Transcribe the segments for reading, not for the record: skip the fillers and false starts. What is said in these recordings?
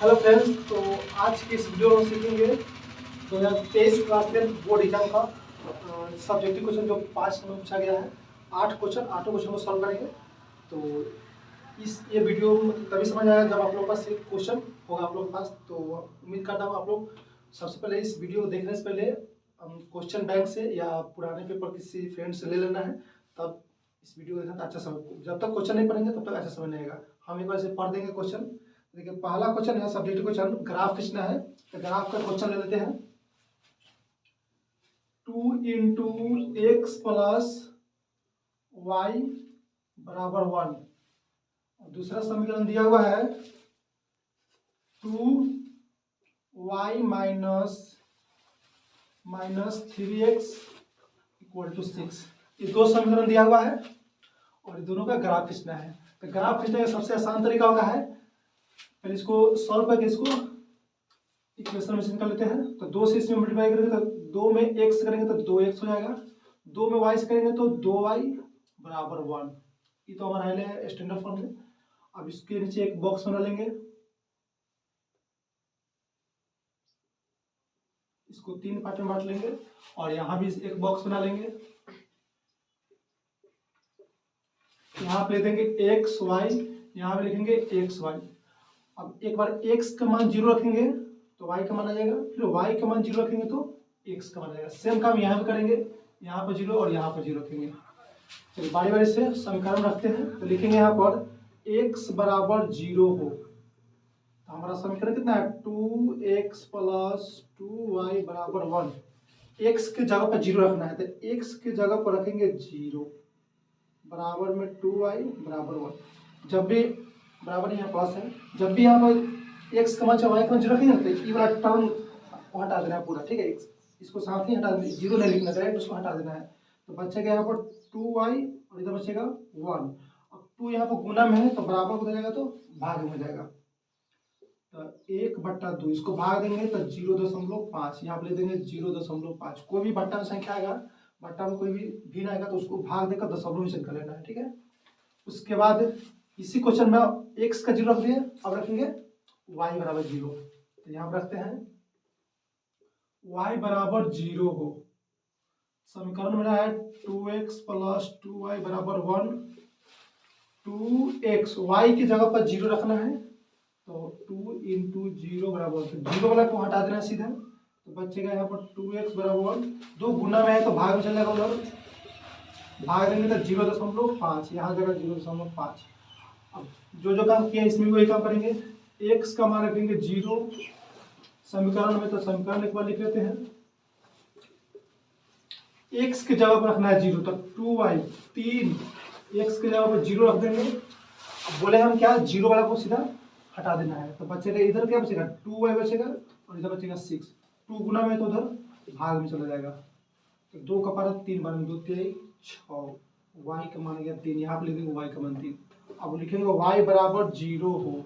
Hello friends, तो आज की इस वीडियो में सीखेंगे 2023 क्लास 10 बोर्ड एग्जाम का सब्जेक्टिव क्वेश्चन जो 5 नंबर पूछा गया है। 8 क्वेश्चन, 8 क्वेश्चन को सॉल्व करेंगे। तो ये वीडियो तभी समझ आएगा जब आप लोग के पास एक क्वेश्चन होगा आप लोग के पास। तो उम्मीद करता हूँ आप लोग सबसे पहले इस वीडियो को देखने से पहले क्वेश्चन बैंक से या पुराने पेपर किसी फ्रेंड से ले लेना है, तब इस वीडियो को देखना तो अच्छा समझ। जब तक क्वेश्चन नहीं पढ़ेंगे तब तक अच्छा समझ नहीं आएगा। हम एक बार से पढ़ देंगे क्वेश्चन। देखिए पहला क्वेश्चन है सब्जेक्टिव क्वेश्चन, ग्राफ खींचना है। तो ग्राफ का क्वेश्चन ले लेते हैं। 2 इंटू एक्स प्लस वाई बराबर 1। दूसरा समीकरण दिया हुआ है 2 Y minus 3x equal to 6। ये दो समीकरण दिया हुआ है और ये दोनों का ग्राफ खींचना है। तो ग्राफ खींचने का सबसे आसान तरीका होगा है पहले इसको सॉल्व करके इसको इक्वेशन में निकाल लेते हैं। तो 2 से इसमें मल्टीप्लाई करेंगे तो 2 में x करेंगे तो 2x हो जाएगा। 2 में y से करेंगे तो 2y बराबर 1। ये तो हमारा है स्टैंडर्ड फॉर्म में। अब इसके नीचे एक बॉक्स बना लेंगे, इसको 3 पार्ट में बांट लेंगे और यहाँ भी एक बॉक्स बना लेंगे। यहाँ पे ले देंगे एक्स वाई, यहाँ पे लिखेंगे एक्स वाई। अब एक बार x का मान 0 रखेंगे तो y का मान आ जाएगा, फिर y का मान 0 रखेंगे तो x का मान आ जाएगा। सेम काम यहाँ पे करेंगे, यहाँ पर 0 और यहाँ पर 0 रखेंगे। चलिए बारी बारी से समीकरण रखते हैं। तो लिखेंगे यहाँ पर x बराबर 0 हो तो हमारा समीकरण कितना है 2x प्लस 2y बराबर 1। x के जगह पर 0 रखना है तो x के जगह पर रखेंगे 0 बराबर में 2y बराबर 1। जब भी बराबर यहाँ प्लस है, जब भी यहाँ पर x का मान चाहे y का मान 0 रखेंगे तो ये वाला टर्म हटा देना है पूरा, ठीक है। इसको साथ ही हटा देना, 0 नहीं लिखना, डायरेक्ट उसको हटा देना है। तो बचेगा यहाँ पर 2y और इधर बचेगा 1। अब 2 यहाँ पर गुना में है तो बराबर हो जाएगा तो भाग में हो जाएगा। तो 1/2 इसको भाग देंगे तो 0.5, यहाँ पर ले देंगे 0.5। कोई भी बट्टा में संख्या आएगा, बट्टा में कोई भी भिन्न आएगा तो उसको भाग देकर दशमलव में कर लेना है, ठीक है। उसके बाद इसी क्वेश्चन में x का 0 रख दिए, अब रखेंगे y बराबर 0। तो यहाँ पर रखते हैं y बराबर 0 हो। समीकरण मेरा है 2x प्लस 2y बराबर 1। 2x y की जगह पर 0 रखना है तो 2 इंटू 0 बराबर 0 वाला को हटा देना है सीधा। तो बचेगा यहाँ पर 2x बराबर 1। 2 गुना में है तो भाग में चल जाएगा उधर, भाग देंगे तो 0.5, यहाँ जगह 0.5। अब जो काम किया इसमें वही काम करेंगे। x का मान रखेंगे 0 समीकरण में, तो समीकरण एक बार लिख लेते हैं। x के जगह पर रखना है 0 तो 2y 3, x के जगह पर 0 रख देंगे। अब बोले हम क्या 0 वाला को सीधा हटा देना है तो बचेगा इधर क्या बचेगा 2y बचेगा और इधर बचेगा 6। 2 गुना में तो उधर भाग में चला जाएगा। तो 2 का पारा 3 बार में 2 3 6, y का मान गया 3, यहाँ पे लिख देंगे y का मान 3। अब लिखेंगे y बराबर 0 हो।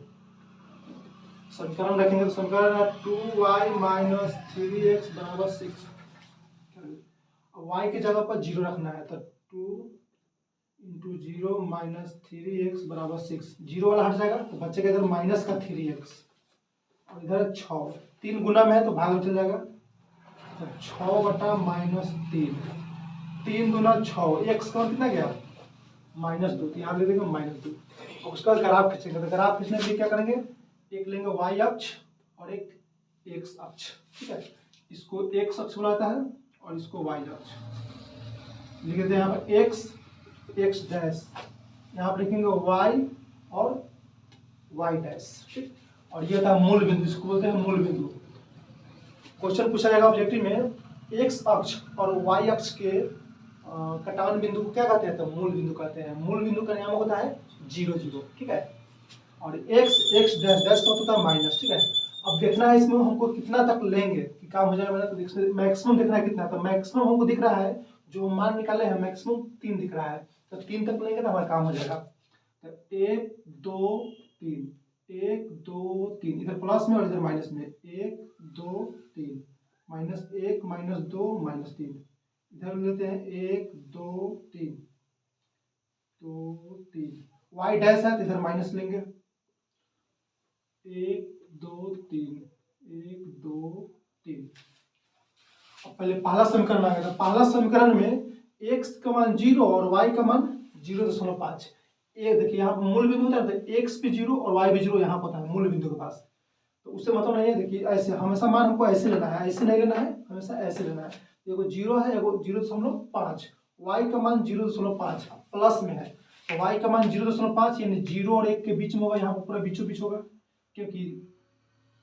समीकरण रखेंगे तो समीकरण 2y माइनस 3x बराबर 6। अब y की जगह पर 0 रखना है तो 2 इंटू 0 माइनस 3x बराबर 6। 0 वाला हट जाएगा तो बचेगा इधर माइनस का 3x और इधर 6। 3 गुना में है तो भाग में चल जाएगा तो 6 बटा माइनस 3, 3 दूना 6, x का कितना गया -2, तो यहाँ ले देंगे -2। उसका ग्राफ खींचेंगे तो ग्राफ खींचने के लिए क्या करेंगे, एक लेंगे y अक्ष और एक x अक्ष, ठीक है। इसको x अक्ष बुलाता है और इसको y अक्ष। लिख देते हैं यहाँ पर x डैश, यहाँ पर लिखेंगे y और y डैश, ठीक। और ये था मूल बिंदु, इसको बोलते हैं मूल बिंदु। क्वेश्चन पूछा जाएगा ऑब्जेक्टिव में x अक्ष और y अक्ष के कटान बिंदु को क्या कहते हैं, तो मूल बिंदु कहते हैं। मूल बिंदु का नाम होता है 0 0, ठीक है। और x डैश डैश का होता है माइनस, ठीक है। अब देखना है इसमें हमको कितना तक लेंगे कि काम हो जाएगा। तो मैक्सिमम देखना है कितना, तो मैक्सिमम हमको दिख रहा है जो मान निकाले हैं मैक्सिमम 3 दिख रहा है, तो 3 तक लेंगे तो हमारा काम हो जाएगा। तो 1 2 3, 1 2 3, इधर प्लस में और इधर माइनस में, 1 2 3, -1 -2 -3, इधर लेते हैं 1 2 3 2 3, y डैश है तो इधर माइनस लेंगे, 1 2 3, 1 2 3। अब पहले पहला समीकरण आ गया। तो पहला समीकरण में x का मान 0 और y का मान 0.5। ये देखिए यहाँ पर मूल बिंदु होता है, तो x भी 0 और y भी 0 यहाँ पर होता है मूल बिंदु के पास। तो उससे मतलब नहीं है, देखिए ऐसे हमेशा मान हमको ऐसे लेना है, ऐसे नहीं लेना है, हमेशा ऐसे लेना है। एगो 0 है, एगो 0.5। y का मान 0.5 प्लस में है, तो y का मान 0.5 यानी 0 और 1 के बीच में होगा, यहाँ पर पूरा बीचों बीच होगा, क्योंकि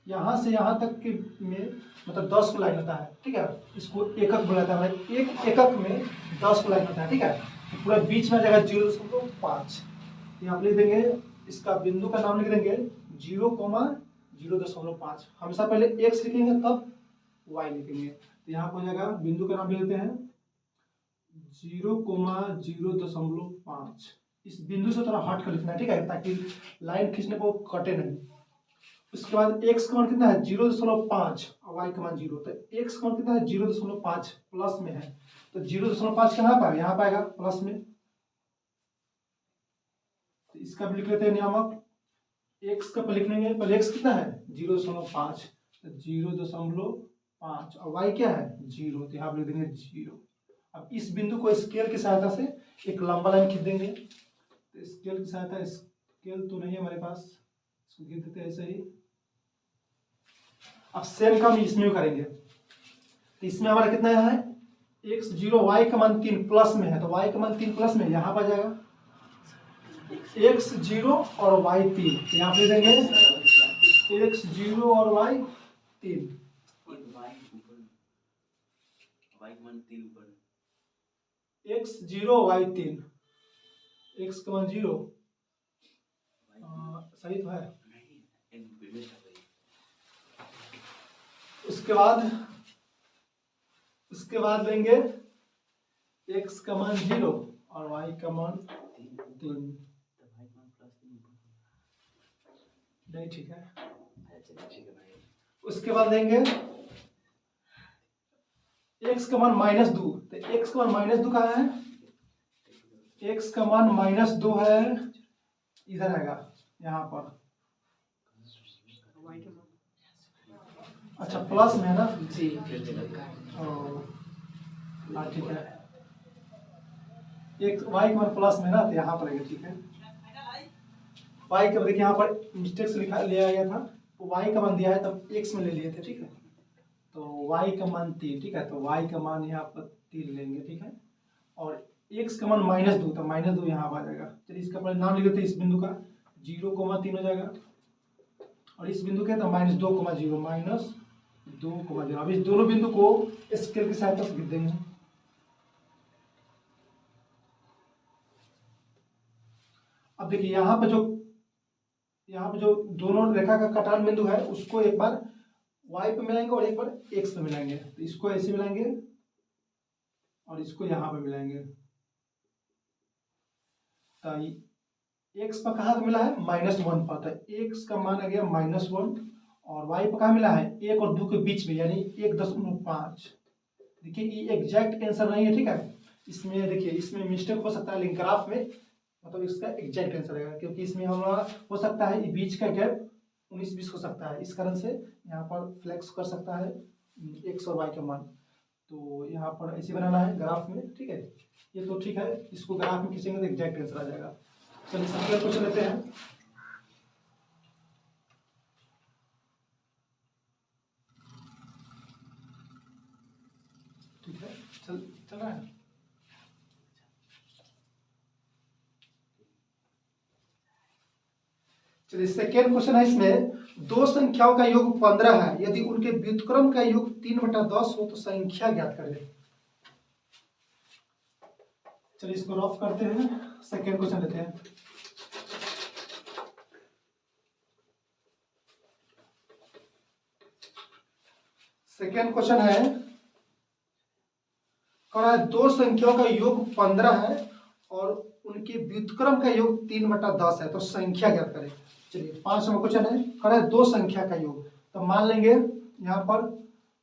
यहाँ से यहाँ तक के में मतलब 10 को लाइन होता है, ठीक है। इसको एकक बोलाता है, एक एकक में 10 को लाइन होता है, ठीक है। तो पूरा बीच में आ जाएगा 0.5। यहाँ लिख देंगे, इसका बिंदु का नाम लिख देंगे 0,0.5। हमेशा पहले x लिखेंगे तब y लिखेंगे। तो यहाँ पर हो जाएगा, बिंदु का नाम लिख देते हैं 0,0.5। इस बिंदु से थोड़ा हट कर लिखना है, ठीक है, ताकि लाइन खींचने को कटे नहीं। उसके बाद x का मान कितना है 0.5 और y का मान 0। तो x का मान कितना है 0.5 प्लस में है, तो 0.5 कहाँ पर यहाँ पाएगा प्लस में। तो इसका भी लिख लेते हैं नियामक। x का लिख लेंगे, पहले x कितना है 0.5, तो 0.5 और y क्या है 0, तो यहाँ लिख देंगे 0। अब इस बिंदु को स्केल की सहायता से एक लंबा लाइन खींच देंगे। तो स्केल की सहायता, स्केल तो नहीं है हमारे पास, इसको खींच देते हैं ऐसे ही। अब सेम काम इसमें भी करेंगे। तो इसमें हमारा कितना है x 0, y का मान 3 प्लस में है, तो y का मान 3 प्लस में यहाँ पर जाएगा x 0 और y 3। यहाँ पे देंगे x 0 और y 3। x 0 y 3, x का मान 0, सही तो है। उसके बाद लेंगे x का मान 0 और y का मान 3। नहीं ठीक है। उसके बाद लेंगे x का मान -2। तो x का मान -2 कहाँ है, x का मान -2 है, इधर आएगा यहाँ पर। अच्छा प्लस में है ना जी, हाँ ठीक है। एक y का मान प्लस में ना, तो यहाँ पर आएगा, ठीक है। y का देखिए यहाँ पर मिस्टेक से लिखा लिया गया था, तो y का मान दिया है तब x में ले लिए थे, ठीक है। तो y का मान 3, ठीक है, तो y का मान यहाँ पर 3 लेंगे, ठीक है। और x का मान -2, तो -2 यहाँ पर आ जाएगा। चलिए इसका पहले नाम लिख देते हैं, इस बिंदु का 0,3 हो जाएगा, और इस बिंदु के तो -2,0, -2,0। अब इस दोनों बिंदु को स्केल की सहायता से लिख देंगे। अब देखिए यहाँ पे जो दोनों रेखा का कटान बिंदु है, उसको एक बार y पे मिलाएंगे और एक बार x पे मिलाएंगे। तो इसको ऐसे मिलाएंगे और इसको यहाँ पे मिलाएंगे। तो x पर कहाँ पे मिला है -1 पर, तो x का मान आ गया -1, और y पर कहाँ मिला है 1 और 2 के बीच में, यानी 1.5। देखिए ये एग्जैक्ट आंसर नहीं है, ठीक है। इसमें देखिए, इसमें मिस्टेक हो सकता है, लेकिन ग्राफ में मतलब इसका एग्जैक्ट आंसर आएगा, क्योंकि इसमें हमारा हो सकता है बीच का गैप 19-20 हो सकता है। इस कारण से यहाँ पर फ्लेक्स कर सकता है x और y का मान। तो यहाँ पर ऐसे बनाना है ग्राफ में, ठीक है। ये तो ठीक है, इसको ग्राफ में खींचेंगे तो एग्जैक्ट आंसर आ जाएगा। चलिए अगला क्वेश्चन लेते हैं। ठीक है, चल रहा है। चलिए सेकेंड क्वेश्चन है, इसमें दो संख्याओं का योग 15 है, यदि उनके व्युत्क्रम का योग 3/10 हो तो संख्या ज्ञात करें। चलिए इसको रफ करते हैं, सेकेंड क्वेश्चन लेते हैं। सेकेंड क्वेश्चन है, दो संख्याओं का योग 15 है और उनके व्युत्क्रम का योग 3/10 है, तो संख्या ज्ञात करें। चलिए 5 नंबर क्वेश्चन है, कह है दो संख्या का योग। तो मान लेंगे यहाँ पर,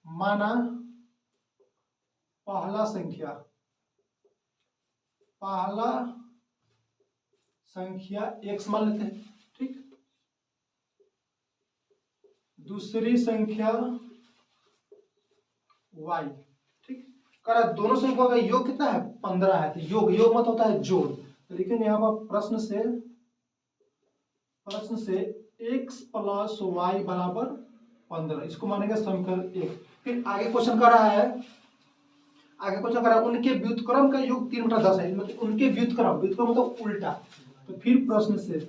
माना पहला संख्या x मान लेते हैं, ठीक। दूसरी संख्या y, ठीक। करा दोनों संख्या का योग कितना है 15 है, तो योग योग मत होता है जोड़। तो लिखेंगे यहाँ पर प्रश्न से x प्लस वाई बराबर 15, इसको मानेंगे समीकरण 1। फिर आगे क्वेश्चन कर रहा है, उनके व्युत्क्रम का योग 3/10 है, मतलब उनके व्युत्क्रम मतलब उल्टा। तो फिर प्रश्न से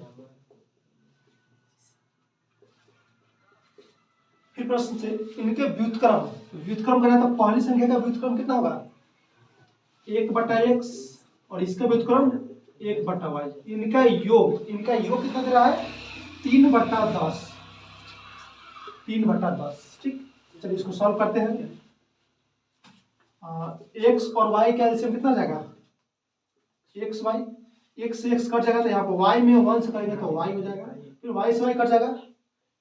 इनके व्युत्क्रम करें तो पहली संख्या का व्युत्क्रम कितना होगा 1/x और इसका व्युत्क्रम 1/y। इनका योग कितना दे रहा है 3/10, ठीक। चलिए इसको सॉल्व करते हैं। x और y का एलसीएम कितना जाएगा x y, x से x कट जाएगा तो यहाँ पर y में 1 से करेंगे तो y हो जाएगा, फिर y से y कट जाएगा,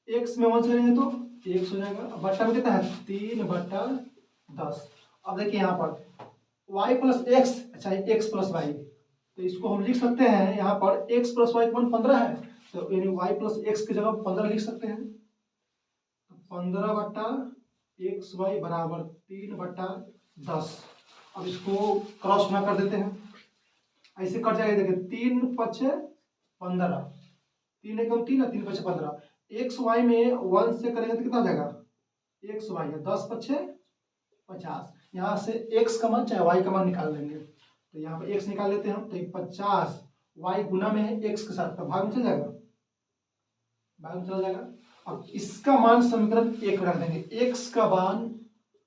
x में 1 से करेंगे तो x हो जाएगा। अब बट्टा में कितना है 3/10। अब देखिए यहाँ पर y प्लस x, अच्छा x प्लस y, तो इसको हम लिख सकते हैं यहाँ पर x प्लस y 15 है, तो यानी y प्लस x की जगह 15 लिख सकते हैं। 15/xy बराबर 3/10। अब इसको क्रॉस गुना कर देते हैं, ऐसे कट जाएगा। देखिए 3 पचे 15, 3 एकम 3 और 3 पचे 15। एक्स वाई में 1 से करेंगे तो कितना हो जाएगा एक्स वाई है 10 पचे 50। यहाँ से x का मान चाहे y का मान निकाल लेंगे, तो यहाँ पे x निकाल लेते हैं हम, तो 50 y गुना में है x के साथ, तो भाग में चल जाएगा, भाग में चला जाएगा। अब इसका मान समीकरण 1 रख देंगे, x का मान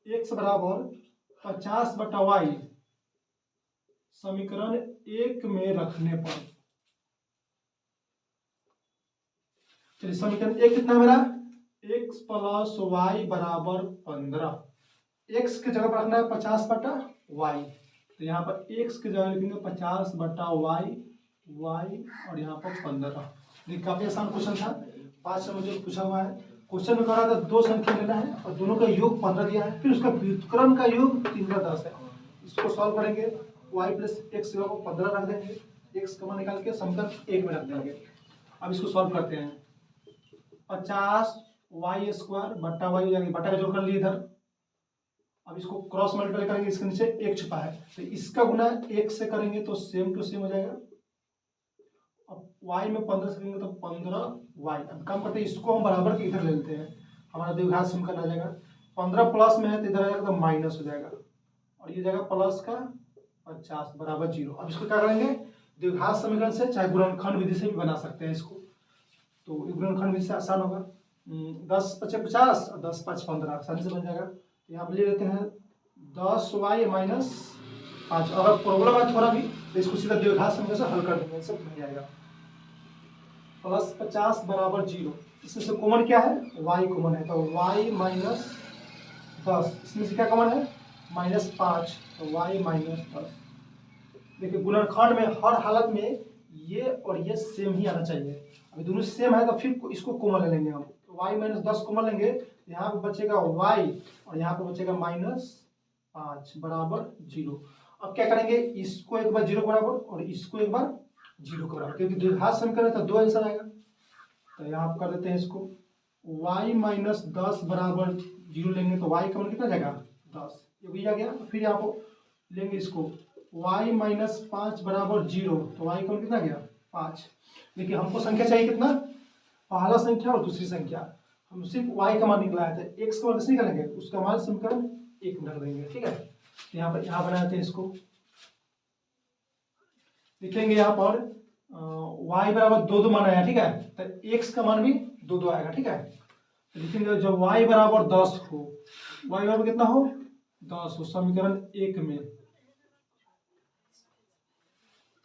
x बराबर 50/y समीकरण 1 में रखने पर, चलिए समीकरण 1 कितना है मेरा x प्लस वाई बराबर 15। x की जगह पर रखना है 50/y, तो यहाँ पर x की जगह लिखेंगे 50/y y और यहाँ पर 15। ये काफी आसान क्वेश्चन था, 5 नंबर जो पूछा हुआ है। क्वेश्चन में कह रहा था 2 संख्या लेना है और दोनों का योग 15 दिया है, फिर उसका व्युत्क्रम का योग 3/10 है। इसको सॉल्व करेंगे, y प्लस एक्स को 15 रख देंगे, x का मान निकाल के समीकरण 1 में रख देंगे। अब इसको सॉल्व करते हैं, 50y² बट्टा y हो जाएगा, बट्टा का जोड़ कर लिए इधर। अब इसको क्रॉस मल्टीप्लाई करेंगे, इसके नीचे 1 छुपा है, तो इसका गुना 1 से करेंगे तो सेम टू सेम हो जाएगा। अब y में 15 से करेंगे तो 15y। अब काम करते हैं, इसको हम बराबर के इधर ले लेते हैं, हमारा द्विघात समीकरण आ जाएगा। 15 प्लस में है तो इधर आएगा तो माइनस हो जाएगा, और ये जाएगा प्लस का 50 बराबर 0। अब इसको क्या करेंगे, द्विघात समीकरण से चाहे गुणनखंड विधि से भी बना सकते हैं इसको, तो गुणनखंड विधि से आसान होगा। 10 पचे 50 और 10 5 15 आसानी से बन जाएगा। तो यहाँ पर ले लेते हैं 10y माइनस 5। अगर प्रॉब्लम है थोड़ा भी तो इसको सीधा द्विघात समीकरण से हल कर देंगे, सब बन जाएगा। प्लस 50 बराबर 0, इसमें से कॉमन क्या है y कॉमन है, तो y माइनस 10, इसमें से क्या कॉमन है -5, तो y माइनस 10। देखिए गुणनखंड में हर हालत में ये और ये सेम ही आना चाहिए। अभी दोनों सेम है तो फिर इसको कॉमन ले लेंगे हम, तो y माइनस 10 कॉमन लेंगे, यहाँ पे बचेगा y और यहाँ पे बचेगा -5 बराबर 0। अब क्या करेंगे, इसको एक बार 0 के बराबर और इसको एक बार 0 के बराबर, क्योंकि द्विघात समीकरण है तो 2 आंसर आएगा। तो यहाँ आप कर देते हैं इसको, y माइनस 10 बराबर 0 लेंगे तो y का मान कितना जाएगा 10, ये भी आ गया। फिर यहाँ पर लेंगे इसको y माइनस 5 बराबर 0, तो y का मान कितना गया 5। देखिए हमको संख्या चाहिए कितना, पहला संख्या और दूसरी संख्या, हम सिर्फ y का मान निकला है, तो x का मान कैसे निकालेंगे, उसका मान समीकरण 1 में रख देंगे, ठीक है। तो यहाँ पर यहाँ बनाते हैं इसको, लिखेंगे यहाँ पर y बराबर 2 मान आया, ठीक है, तो x का मान भी 2 आएगा, ठीक है। तो लिखेंगे जब y बराबर 10 हो, y बराबर कितना हो 10 हो समीकरण 1 में,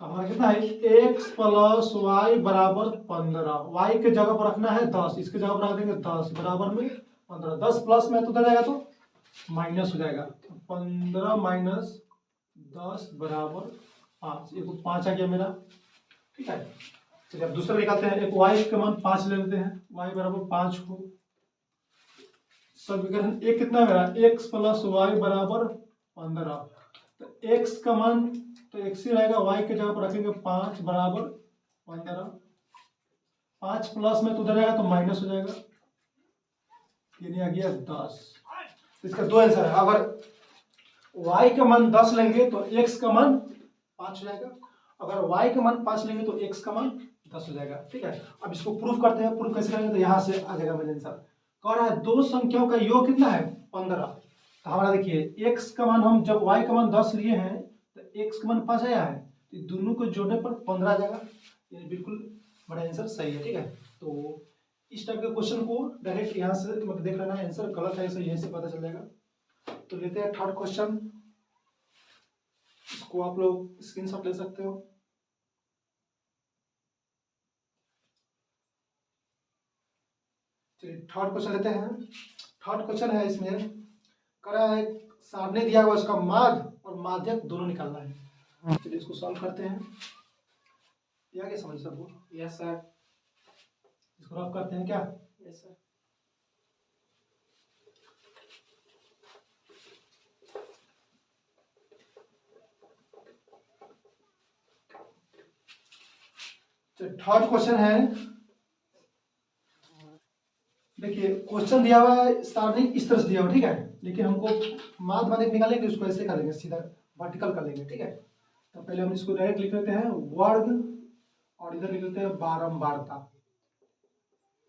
तो हमारा कितना है x प्लस वाई बराबर 15। y के जगह पर रखना है 10, इसके जगह पर रख देंगे 10 बराबर में 15। 10 प्लस में तो उधर जाएगा तो माइनस हो जाएगा, 15 माइनस 10 बराबर 5, एक 5 आ गया मेरा, ठीक है। चलिए अब दूसरा निकालते हैं, एक y का मान 5 ले लेते हैं, y बराबर 5 हो समीकरण 1 कितना है मेरा x प्लस वाई बराबर 15। तो x का मान तो x ही रहेगा, y के जगह पर रखेंगे 5 बराबर 15। 5 प्लस में तो उधर जाएगा तो माइनस हो जाएगा, यानी आ गया 10। इसका दो आंसर है। अगर y का मान 10 लेंगे तो x का मान 5 हो जाएगा, अगर y का मान 5 लेंगे तो x का मान 10 हो जाएगा। ठीक है, अब इसको प्रूफ करते हैं। प्रूफ कैसे करेंगे, तो यहाँ से आ जाएगा मेरा आंसर। कह रहा है दो संख्याओं का योग कितना है 15। तो हमारा देखिए x का मान, हम जब y का मान 10 लिए हैं तो x का मान 5 आया है, तो दोनों को जोड़ने पर 15 आ जाएगा। ये बिल्कुल बड़ा आंसर सही है। ठीक है, तो इस टाइप के क्वेश्चन को डायरेक्ट यहाँ से मतलब देख लेना आंसर गलत है, सही है से पता चल जाएगा। तो लेते हैं थर्ड क्वेश्चन, इसको आप लोग स्क्रीनशॉट ले सकते हो। चलिए थर्ड क्वेश्चन लेते हैं। थर्ड क्वेश्चन है, इसमें कह रहा है सामने दिया हुआ उसका माध्य और माध्यक दोनों निकालना है। चलिए इसको सॉल्व करते हैं। ये आगे समझ सबको? Yes sir. इसको रफ करते हैं क्या? Yes sir. थर्ड क्वेश्चन है, देखिए क्वेश्चन दिया हुआ है स्टार्टिंग इस तरह से दिया हुआ, ठीक है, लेकिन हमको माध्य माध्यक निकालेंगे, उसको ऐसे करेंगे, सीधा वर्टिकल कर लेंगे। ठीक है, तो पहले हम इसको डायरेक्ट लिख लेते हैं वर्ग, और इधर लिख लेते हैं बारंबारता।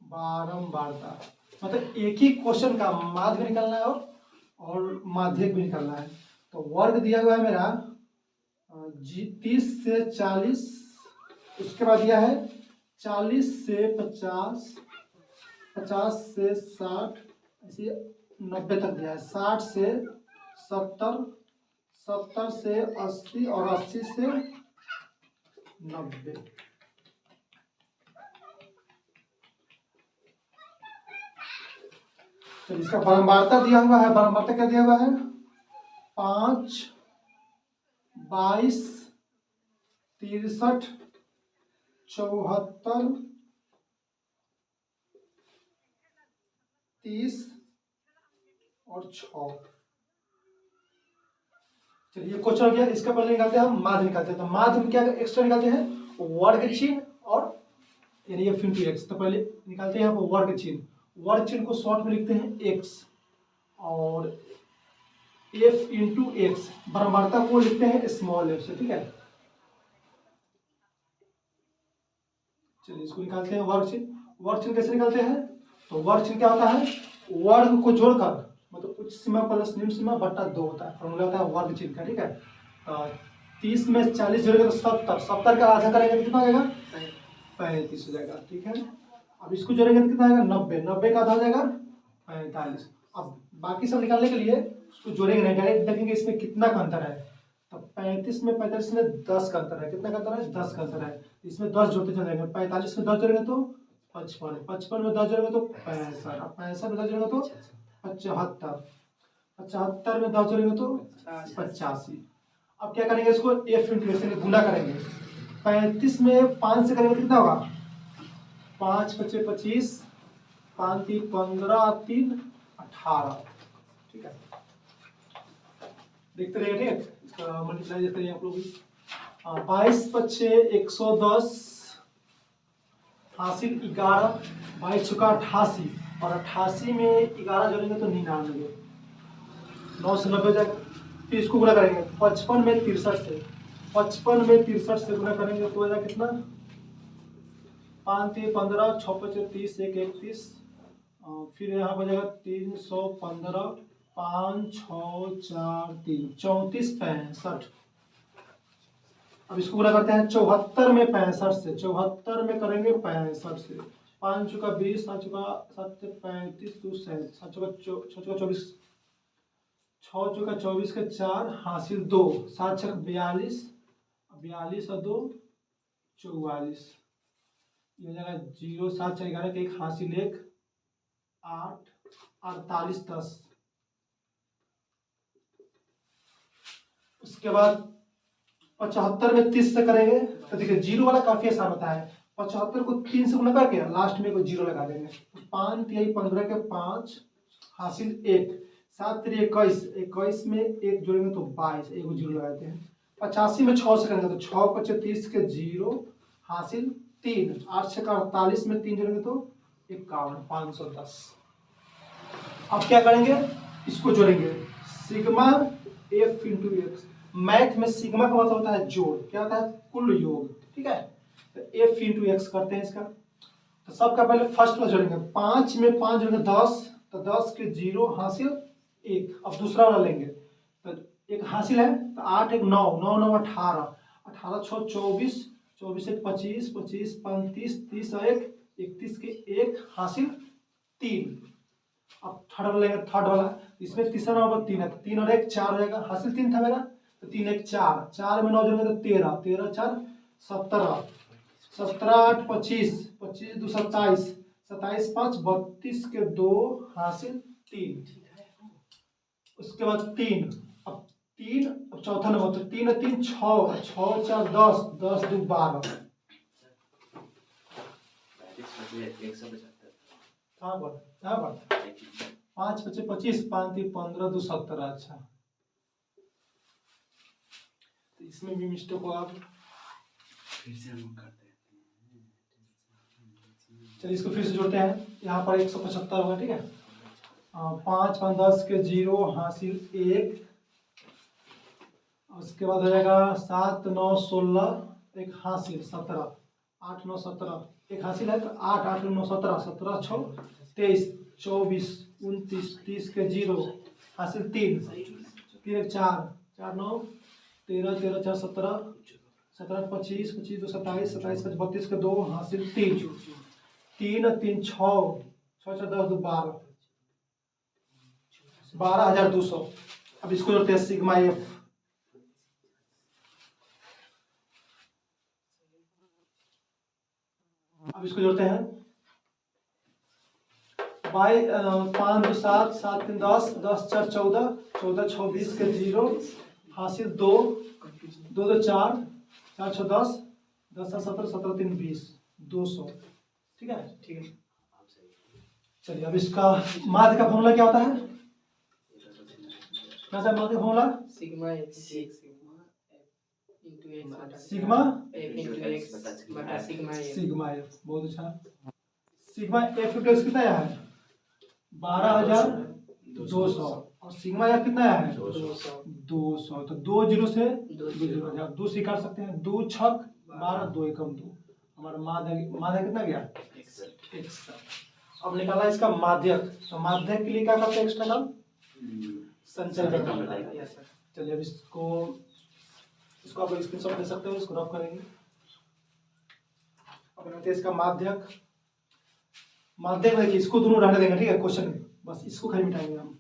बारंबारता मतलब एक ही क्वेश्चन का माध्य भी निकालना है और माध्यक भी निकालना है। तो वर्ग दिया हुआ है मेरा 30 से 40, उसके बाद दिया है 40 से 50, 50 से 60, ऐसे 90 तक दिया है, 60 से 70, 70 से 80 और 80 से 90। तो इसका बारंबारता दिया हुआ है, बारंबारता क्या दिया हुआ है 5, 22, 63, 74, 30 और 6। चलिए क्वेश्चन हो गया। इसका पहले निकालते हैं हम माध्य निकालते हैं। तो माध्य में क्या एक्स्ट्रा निकालते हैं वर्ग चिन्ह और यानी ये फिर एक्स। तो पहले निकालते हैं यहाँ पर वर्ग चिन्ह। वर्ग चिन्ह को शॉर्ट में लिखते हैं एक्स, और एफ इंटू एक्स, बारंबारता को लिखते हैं स्मॉल एफ से। ठीक है, चलिए इसको निकालते हैं वर्ग चिन्ह। वर्ग चिन्ह कैसे निकालते हैं, तो वर्ग चिन्ह क्या होता है वर्ग को जोड़कर, मतलब उच्च सीमा प्लस निम्न सीमा बट्टा 2 होता है, फॉर्मूला होता है वर्ग चिन्ह का। ठीक है, तो 30 में 40 जोड़ेंगे तो 70, 70 का आधा करेंगे तो कितना हो जाएगा 35 हो जाएगा। ठीक है, अब इसको जोड़ेंगे तो कितना आएगा 90, 90 का आधा हो जाएगा 45। अब बाकी सब निकालने के लिए उसको जोड़ेंगे नहीं, डायरेक्ट देखेंगे इसमें कितना का अंतर है। तो 35 में 45 में 10 का अंतर है। कितना का अंतर है 10 का अंतर है, इसमें 10 जोड़ते चले जाएंगे। 45 में 10 जोड़ेंगे तो 55, 55 में 10 जोड़ेंगे तो 65, 65 में 10 जोड़ेंगे तो 75, 75 में 10 जोड़ेंगे तो 85। अब क्या करेंगे इसको एफ इंटू एक्स गुना करेंगे। 35 में 5 से करेंगे तो कितना होगा 5 पचे 25, 5 3 15, 3 18। ठीक है, देखते रहिए। ठीक है, इसका मल्टीप्लाई देखते रहिए आप लोग भी। 22 पचे 110, हासिल 11, 22 चुका 88, और 88 में 11 जोड़ेंगे तो 99, 9 से 90 हो जाएगा। फिर इसको गुना करेंगे 55 में 63 से, 55 में 63 से गुना करेंगे तो हो जाएगा कितना 5 3 15, 6 5 30, 1 31, फिर यहाँ हो जाएगा 315, 5 6 4 3 34 65। अब इसको गुना करते हैं 74 में 65 से, 74 में करेंगे 65 से, 5 चुका 20, 7 चुका 7 35, 2 7 चुका 24, 6 चुका 24 के 4, हासिल 2, 7 छक 42, 42 और 2 44, ये हो जाएगा 0, 7 6 11 के 1, हासिल 1, 8 48 10। उसके बाद 75 में 30 से करेंगे तो देखिए जीरो वाला काफी आसान होता है। 75 को 3 से गुना करके लास्ट में को जीरो लगा देंगे। 5 3 15 के 5, हासिल 1, 7 3 21, 21 में 1 जोड़ेंगे तो 22, एक जीरो लगाते हैं। 85 में 6 से करेंगे तो 6 5 30 के 0, हासिल 3, 8 6 48 में 3 जोड़ेंगे तो 51, 510। अब क्या करेंगे, इसको जोड़ेंगे, sigma F into x. Math में सिग्मा का मतलब होता है जोड़, क्या होता है, कुल योग, ठीक है। तो एफ इंटू एक्स करते हैं इसका। तो सबका पहले फर्स्ट में जोड़ेंगे, 5 में 5 जोड़ेंगे 10, तो 10 के 0 हासिल 1। अब दूसरा वाला लेंगे, तो एक हासिल है, तो 8 एक 9, 9 9 18, 18 6 24, 24 एक 25, 25 35, 30 और 1 31 के 1 हासिल 3। अब थर्ड वाला लेंगे, थर्ड वाला, इसमें तीसरा नंबर 3 है, तो 3 और 1 4 हो जाएगा, हासिल 3 था मेरा, तो 3 1 4, 4 में 9 जोड़ेंगे तो 13, 13 4 17, 17 8 25, 25 2 27, 27 5 32 के 2 हासिल 3। उसके बाद 3, अब 3, अब चौथा नंबर, तो 3 और 3 6, 6 4 10, 10 2 12। हाँ बोल, हाँ बोल, 5 बचे 25, 5 3 15 2 17। अच्छा, तो इसमें भी मिस्टेक होगा, फिर से हम करते हैं। चलिए इसको फिर से जोड़ते हैं। यहाँ पर 175 होगा, ठीक है। 5 5 10 के 0 हासिल 1, उसके बाद हो जाएगा 7 9 16 एक हासिल 17, 8 9 17 एक हासिल है, तो 8 8 9 17, 17 6 23 24 29 30 के 0 हासिल 3, 3 1 4, 4 9 13, 13 4 17, 17 25 25 2 27, 27 5 32 के 2 हासिल 3, 3 3 6, 6 6 10 2 12, 12,200। अब इसको जोड़ते हैं, सिग्मा एफ। अब इसको जोड़ते हैं, बाई 5 2 7, 7 3 10, 10 4 14, 14 6 20 के 0 हासिल 2, 2 2 4, 4 6 10, 10 7 17, 17 3 20, 200, ठीक है। ठीक है, चलिए अब इसका माध्य का फॉर्मूला क्या होता है, क्या था माध्य का formula, sigma sigma F into x बटा सिग्मा एफ। सिग्मा एफ, बहुत अच्छा। सिग्मा एफ इंटू एक्स कितना आया है, 12,200, और सिग्मा एफ कितना आया है, 200। तो 2 0 से 2 0, आप 2 से काट सकते हैं, 2 छक 12, 2 एकम 2, हमारा माध्य कितना गया, 61। अब निकाला इसका माध्यक, तो माध्यक के लिए क्या करते हैं, एक्स्ट्रा नाम संचय करना है। चलिए अब इसको आप स्क्रीनशॉट ले सकते हो, इसको रफ करेंगे। अब बनाते हैं इसका माध्यक। माध्यक देखिए, इसको दोनों रहने देंगे, ठीक है, क्वेश्चन में बस इसको खाली मिटाएंगे हम।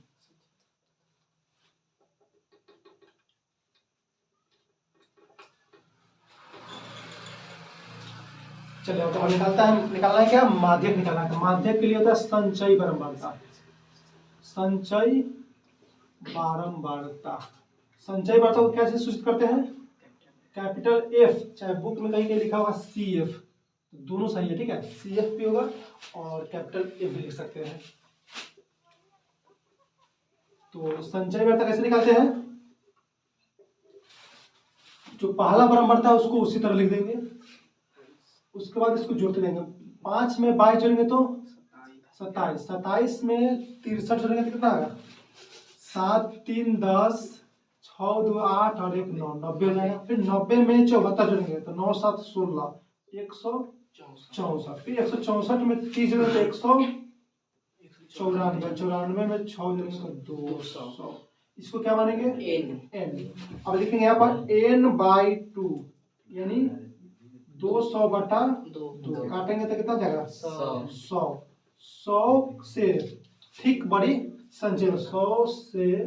चलिए अब तो निकालना है क्या, माध्यक निकालना है। तो माध्यक के लिए होता है संचय बारंबारता, संचय बारंबारता। संचय बारंबारता को कैसे सूचित करते हैं, कैपिटल एफ, चाहे बुक में कहीं कहीं लिखा होगा सी एफ, दोनों सही है, ठीक है, सी एफ भी होगा और कैपिटल एफ भी लिख सकते हैं। तो संचय बारंबारता कैसे निकालते हैं, जो पहला बारंबारता है उसको उसी तरह लिख देंगे, उसके बाद इसको जोड़ते जाएंगे। 5 में 22 जोड़ेंगे तो 27, 27 में 63 जोड़ेंगे तो कितना आएगा, 7 3 10, 6 2 8 और 1 9, 90 हो जाएगा। फिर 90 में 74 जोड़ेंगे तो 9 7 16, 164, फिर 164 में 30 जोड़ेंगे तो 194, 94 में 6 जोड़ेंगे तो 200। इसको क्या मानेंगे, n। अब लिखेंगे यहाँ पर n/2, यानी 200 बटा 2, काटेंगे तो कितना जाएगा, 100। 100 से ठीक बड़ी संचय, 100 से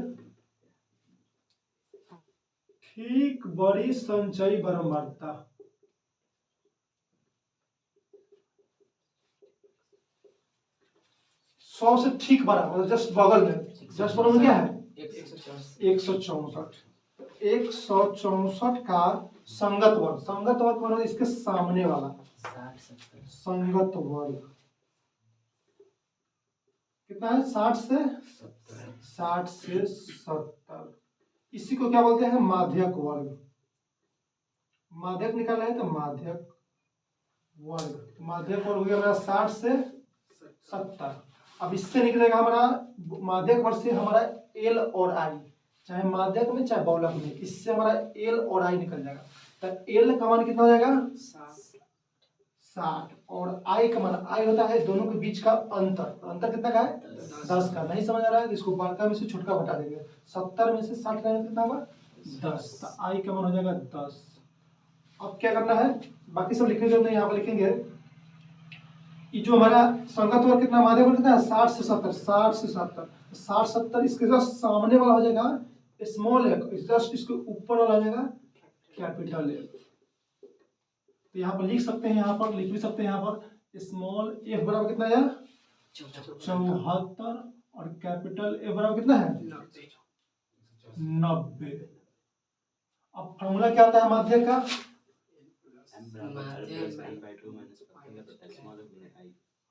ठीक बड़ी संचय बारंबारता। 100 से ठीक बड़ा मतलब जस्ट बगल में क्या है, 164। 164 का संगत वर्ग, संगत वर्ग मतलब इसके सामने वाला संगत वर्ग कितना है, 60 से 70। इसी को क्या बोलते हैं, माध्यक वर्ग। माध्यक निकालना है तो माध्यक वर्ग, माध्यक वर्ग हो गया 60 से 70। अब इससे निकलेगा हमारा माध्यक वर्ग से हमारा एल और आई, चाहे माध्यक में चाहे बहुलक में, इससे हमारा एल और आई निकल जाएगा। तो एल का मान कितना हो जाएगा 60 और आई का मान, आई होता है दोनों के बीच का अंतर, तो अंतर कितना का है 10 का। नहीं समझ आ रहा है तो इसको बड़का में से छोटका घटा देंगे, 70 में से 60 का कितना होगा 10, तो आई का मान हो जाएगा 10। अब क्या करना है, बाकी सब लिखने जो नहीं यहाँ पर लिखेंगे। ये जो हमारा संगत वर्ग कितना माध्यक वर्ग कितना है 60 से 70, 60 से 70, 60 70 इसके जस्ट सामने वाला हो जाएगा स्मॉल एफ, जस्ट इसके ऊपर वाला हो जाएगा कैपिटल एफ। तो यहाँ पर लिख सकते हैं, यहाँ पर लिख भी सकते हैं, यहाँ पर स्मॉल एफ बराबर कितना है 74 और कैपिटल एफ बराबर कितना है 90। अब फॉर्मूला क्या होता है माध्यक का,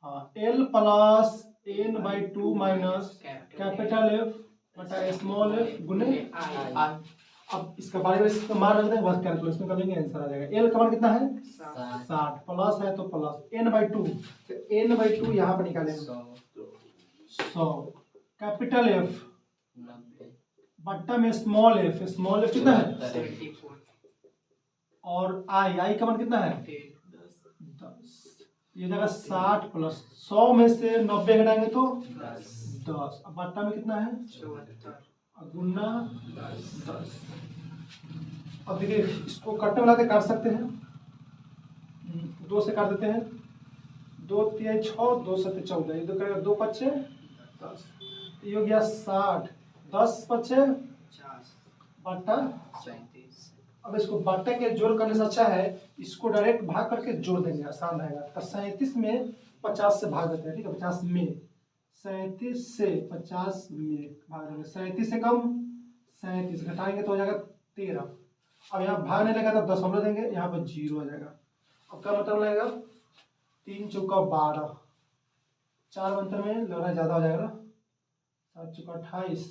हाँ L plus N by 2 minus capital F बटा स्मॉल एफ गुने आई। अब इसका बारे में इसका मान रख देंगे, बस कैलकुलेशन कर लेंगे, आंसर आ जाएगा। एल का मान कितना है 60 प्लस है तो प्लस एन बाई 2, तो एन बाई 2 यहाँ पर निकालेंगे 100, कैपिटल एफ बट्टा में स्मॉल एफ, स्मॉल एफ कितना है 74 और आई, आई का मान कितना है 10। ये जगह 60 प्लस 100 में से 90 घटाएंगे तो 10, अब बट्टा में कितना है 74 गुना 10। अब देखिए इसको कटने वाला काट सकते हैं, 2 से काट देते हैं, 2 3 6 2 7 14, ये 2 करेगा 2 5 10, ये हो गया 60, 10 5 बट्टा 37। अब इसको बट्टा के जोड़ करने से अच्छा है इसको डायरेक्ट भाग करके जोड़ देंगे, आसान रहेगा। तो 37 में 50 से भाग देते हैं, ठीक है 50 में, 37 से 50 में भाग देंगे, 37 से कम 37 घटाएंगे तो हो जाएगा 13। अब यहाँ भाग नहीं लगा तो दशमलव देंगे, यहाँ पर 0 आ जाएगा। अब क्या मतलब लगेगा 3 चौका 12, 4 अंतर में लग रहा है ज़्यादा हो जाएगा, 7 चौका 28,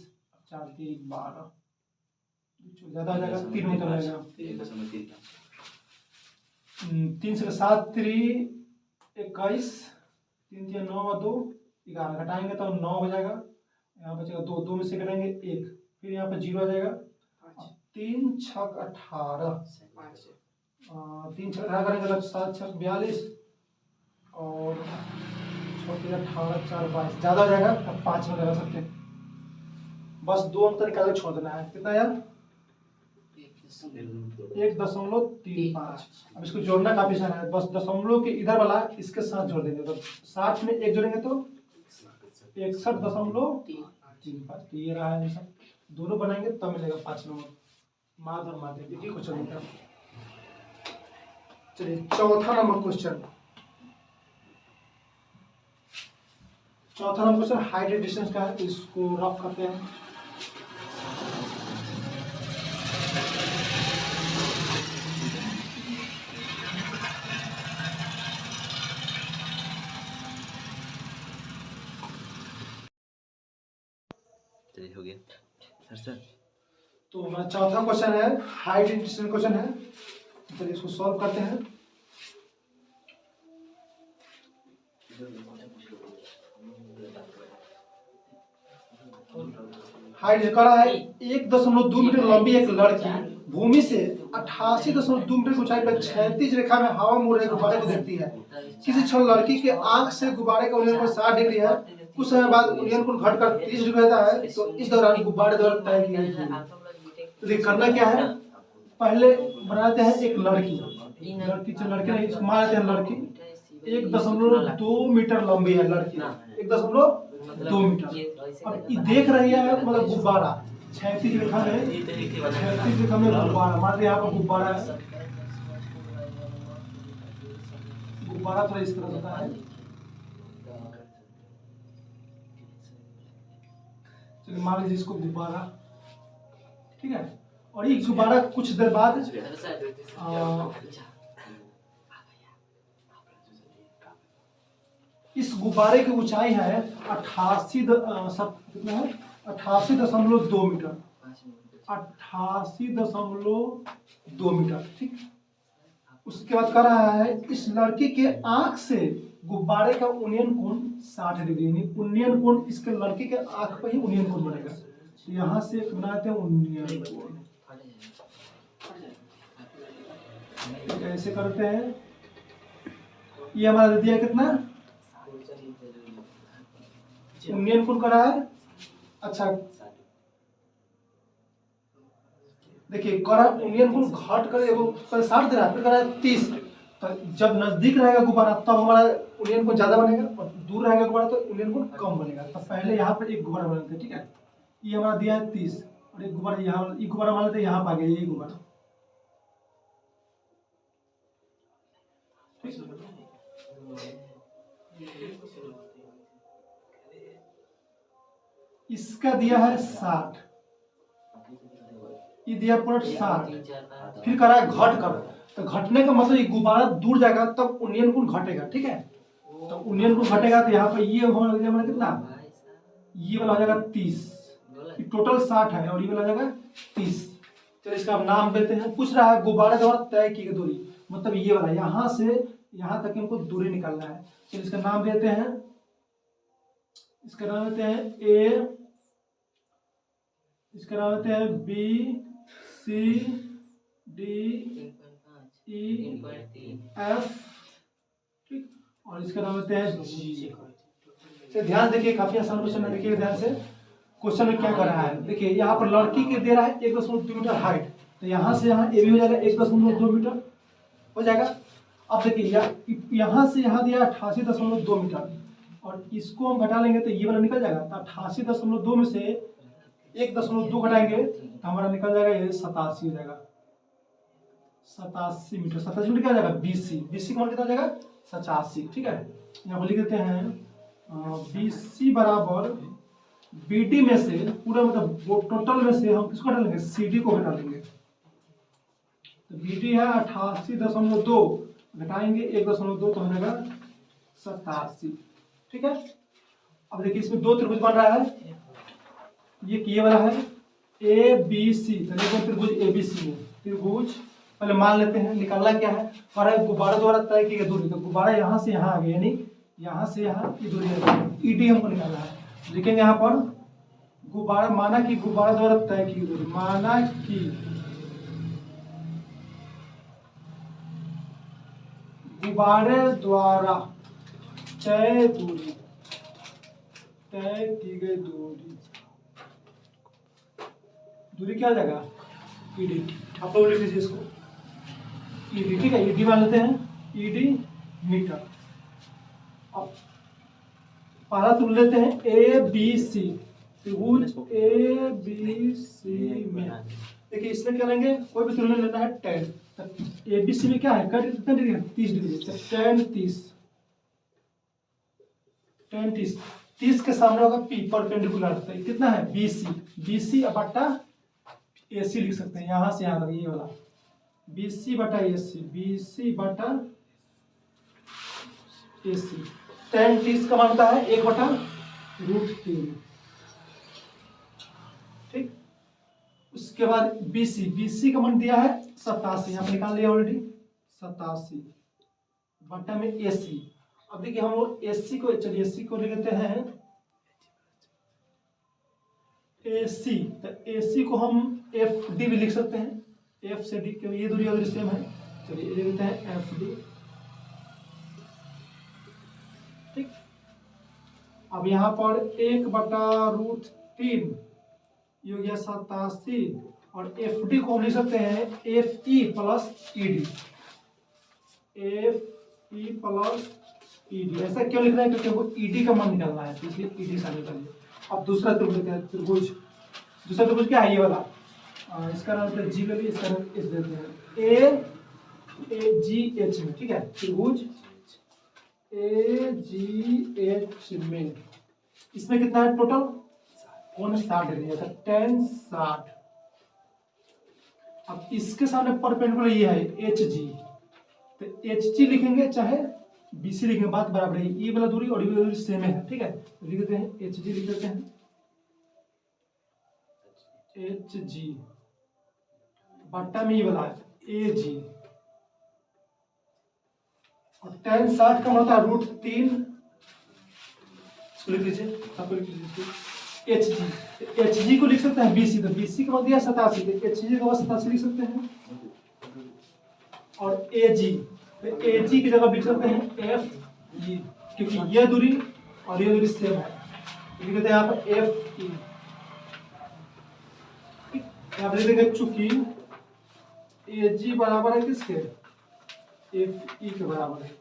4 3 12 ज़्यादा हो जाएगा, 3 नहीं तो रहेगा 3 से 7 3 21, 3 3 9 और 2 11, घटाएंगे तो 9 हो जाएगा, यहाँ बचेगा 2, 2 में से करेंगे 1, फिर यहाँ पर 0 आ जाएगा, 3 6 18, 3 6 18 करेंगे तो 7 6 42 और 6 18 4 22, ज़्यादा हो जाएगा तब 5 में लगा सकते हैं। बस 2 अंक निकाल के छोड़ देना है, कितना यार 1.35। अब इसको जोड़ना काफी आसान है, बस दशमलव के इधर वाला इसके साथ जोड़ देंगे, तो 7 में 1 जोड़ेंगे तो 61.35, तो ये रहा है, दोनों बनाएंगे तब मिलेगा 5 नंबर। माध्य और माध्यक एक ही क्वेश्चन होता है। चलिए चौथा number question, height and distance का है, इसको रफ करते हैं। हो गया सर। तो हमारा चौथा क्वेश्चन है हाइट एंड डिस्टेंस क्वेश्चन है, चलिए इसको सॉल्व करते हैं। हाइट कह रहा है 1.2 मीटर लंबी एक लड़की भूमि से 88.2 मीटर की ऊंचाई पर 36 रेखा में हवा में उड़ रहे गुब्बारे को देखती है। किसी क्षण लड़की के आंख से गुब्बारे का उन्नयन 60 डिग्री है, कुछ समय बाद उन्नयन कोण घटकर 30 डिग्री रहता है, तो इस दौरान गुब्बारे द्वारा तय की गई दूरी। तो करना क्या है, पहले बनाते हैं एक लड़की नहीं मान लेते हैं लड़की 1.2 मीटर लंबी है, लड़की 1.2 मीटर। अब ये देख रही है मतलब गुब्बारा 36 रेखा में गुब्बारा, मान यहाँ पर गुब्बारा है, गुब्बारा थोड़ा इस तरह होता है। चलिए मान लीजिए इसको गुब्बारा, ठीक है, और ये गुब्बारा कुछ देर बाद इस गुब्बारे की ऊंचाई है 88.2 मीटर, 88.2 मीटर, ठीक। उसके बाद कह रहा है इस लड़की के आंख से गुब्बारे का उन्नयन कोण 60 डिग्री, यानी उन्नयन कोण इसके लड़के के आंख पर ही उन्नयन कोण बनेगा। तो यहाँ से एक बनाते हैं उन्नयन कोण, ऐसे करते हैं। ये हमारा दे दिया कितना, उन्नयन कोण करा है। अच्छा देखिए करा उन्नयन कोण घट कर एगो 60 दे रहा है, फिर करा 30। तो जब नजदीक रहेगा गुब्बारा तब हमारा उन्नयन कोण ज्यादा बनेगा, और दूर रहेगा गुब्बारा तो उन्नयन कोण कम बनेगा। तो पहले यहाँ पर एक गुब्बारा बनाते हैं, ठीक है। ये हमारा दिया है 30, और एक गुब्बारा यहाँ, एक गुब्बारा मान लेते हैं यहाँ पर आ गया, ये गुब्बारा। इसका दिया है 60, ये दिया पॉइंट 60, फिर करा है घट कर। तो घटने का मतलब ये गुब्बारा दूर जाएगा तब उन्नयन कोण घटेगा, ठीक है। तो उन्नयन कोण घटेगा तो यहाँ पे ये हमारा कितना, ये वाला हो जाएगा 30, टोटल 60 है, और ये वाला हो जाएगा 30। चलो इसका अब नाम देते हैं। पूछ रहा है गुब्बारे द्वारा तय की गई दूरी, मतलब ये वाला यहाँ से यहाँ तक हमको दूरी निकालना है। चलो इसका नाम देते हैं, इसका नाम देते हैं ए, इसका नाम देते हैं B C D E F, ठीक, और इसका नाम देते हैं जी। तो ध्यान देखिए, काफी आसान क्वेश्चन है, देखिए ध्यान से। क्वेश्चन में क्या कर रहा है, देखिए यहाँ पर लड़की के दे रहा है 1.2 मीटर हाइट, तो यहाँ से यहाँ ए भी हो जाएगा 1.2 मीटर हो जाएगा। अब देखिए यहाँ से यहाँ दिया 88.2 मीटर, और इसको हम घटा लेंगे तो ये वाला निकल जाएगा। तो 88.2 में से 1.2 घटाएंगे तो हमारा निकल जाएगा ये 87 हो जाएगा, 87 मीटर। 87 मीटर क्या हो जाएगा, बीसी, बीसी का मान कितना हो जाएगा 87, ठीक है। यहाँ पर लिख देते हैं बीसी बराबर बीडी में से पूरा मतलब वो टोटल में से हम किसको घटा लेंगे, सीडी को घटा लेंगे। तो बीडी है 88.2, घटाएंगे 1.2 तो हो जाएगा 87, ठीक है। अब देखिए इसमें दो त्रिभुज बन रहा है, ये वाला है ए बी सी, तो त्रिभुज ए बी सी में त्रिभुज पहले मान लेते हैं। निकालना क्या है, और गुब्बारा द्वारा तय की गई दूरी, तो गुब्बारा यहाँ से यहाँ आ गया, यानी यहाँ से यहाँ की दूरी ईडी हमको निकालना है। लिखेंगे यहाँ पर गुब्बारा, माना कि गुब्बारा द्वारा तय की दूरी, माना कि गुब्बारे द्वारा तय दूरी, तय की गई दूरी, दूरी क्या आ जाएगा ईडी, आप लोग लिख लीजिए इसको ईडी, ठीक है। ईडी मान लेते हैं, ईडी मीटर। अब पहला तुम लेते हैं ए बी सी, त्रिभुज ए बी सी में, देखिए इसमें क्या लेंगे, कोई भी तुलना लेना है tan। ए बी सी में क्या है, कितना डिग्री है, 30 डिग्री, tan 30, tan 30, 30 के सामने होगा पी, परपेंडिकुलर, तो कितना है बीसी, बीसी बटा एसी लिख सकते हैं, यहाँ से यहाँ तक ये वाला बीसी बटा एसी, बीसी बटा एसी। tan 30 का मानता है 1/√3, ठीक। उसके बाद बीसी, बीसी का मान दिया है 87, यहाँ पे निकाल लिया ऑलरेडी, 87 बटा में एसी। अब देखिए हम लोग एसी को, चलिए एसी को लिख देते हैं एसी, तो एसी को हम एफ डी भी लिख सकते हैं, एफ से डी, क्योंकि ये दूरी अगर सेम है। चलिए ये लिख देते हैं एफ डी, ठीक। अब यहाँ पर 1/√3 ये हो गया 87, और एफ डी को हम लिख सकते हैं F E plus E D, F E plus E D. ऐसा क्यों लिख रहे हैं, क्योंकि हमको ई डी का मान निकालना है, इसलिए ई डी शामिल करिए। अब दूसरा त्रिभुज लेते हैं, त्रिभुज, दूसरा त्रिभुज क्या है, ये वाला, इसका नाम है जी, ले इसका नाम एच देते हैं, ए जी एच में, ठीक है। त्रिभुज ए जी एच में, इसमें कितना है टोटल, 60 डिग्री है, tan 60। अब इसके सामने परपेंडिकुलर ये है एच जी, तो एच जी लिखेंगे चाहे बीसी लिखेंगे, बात बराबर है, ये वाला दूरी और ये वाला दूरी सेम है, ठीक है। लिख देते हैं एच जी, लिख देते हैं एच जी बट्टा में ये वाला ए जी, और tan 60 का होता है √3, इसको लिख लीजिए, सबको लिख लीजिए एच जी को लिख सकते हैं BC, तो BC का दिया 87, तो HG का 87 लिख सकते हैं। और AG, तो AG की जगह लिख सकते हैं FE, क्योंकि ये दूरी और ये दूरी सेम है, लिख देते हैं यहाँ पर FE। यहाँ पर लिख देंगे चूंकि AG बराबर है किसके, FE के बराबर है।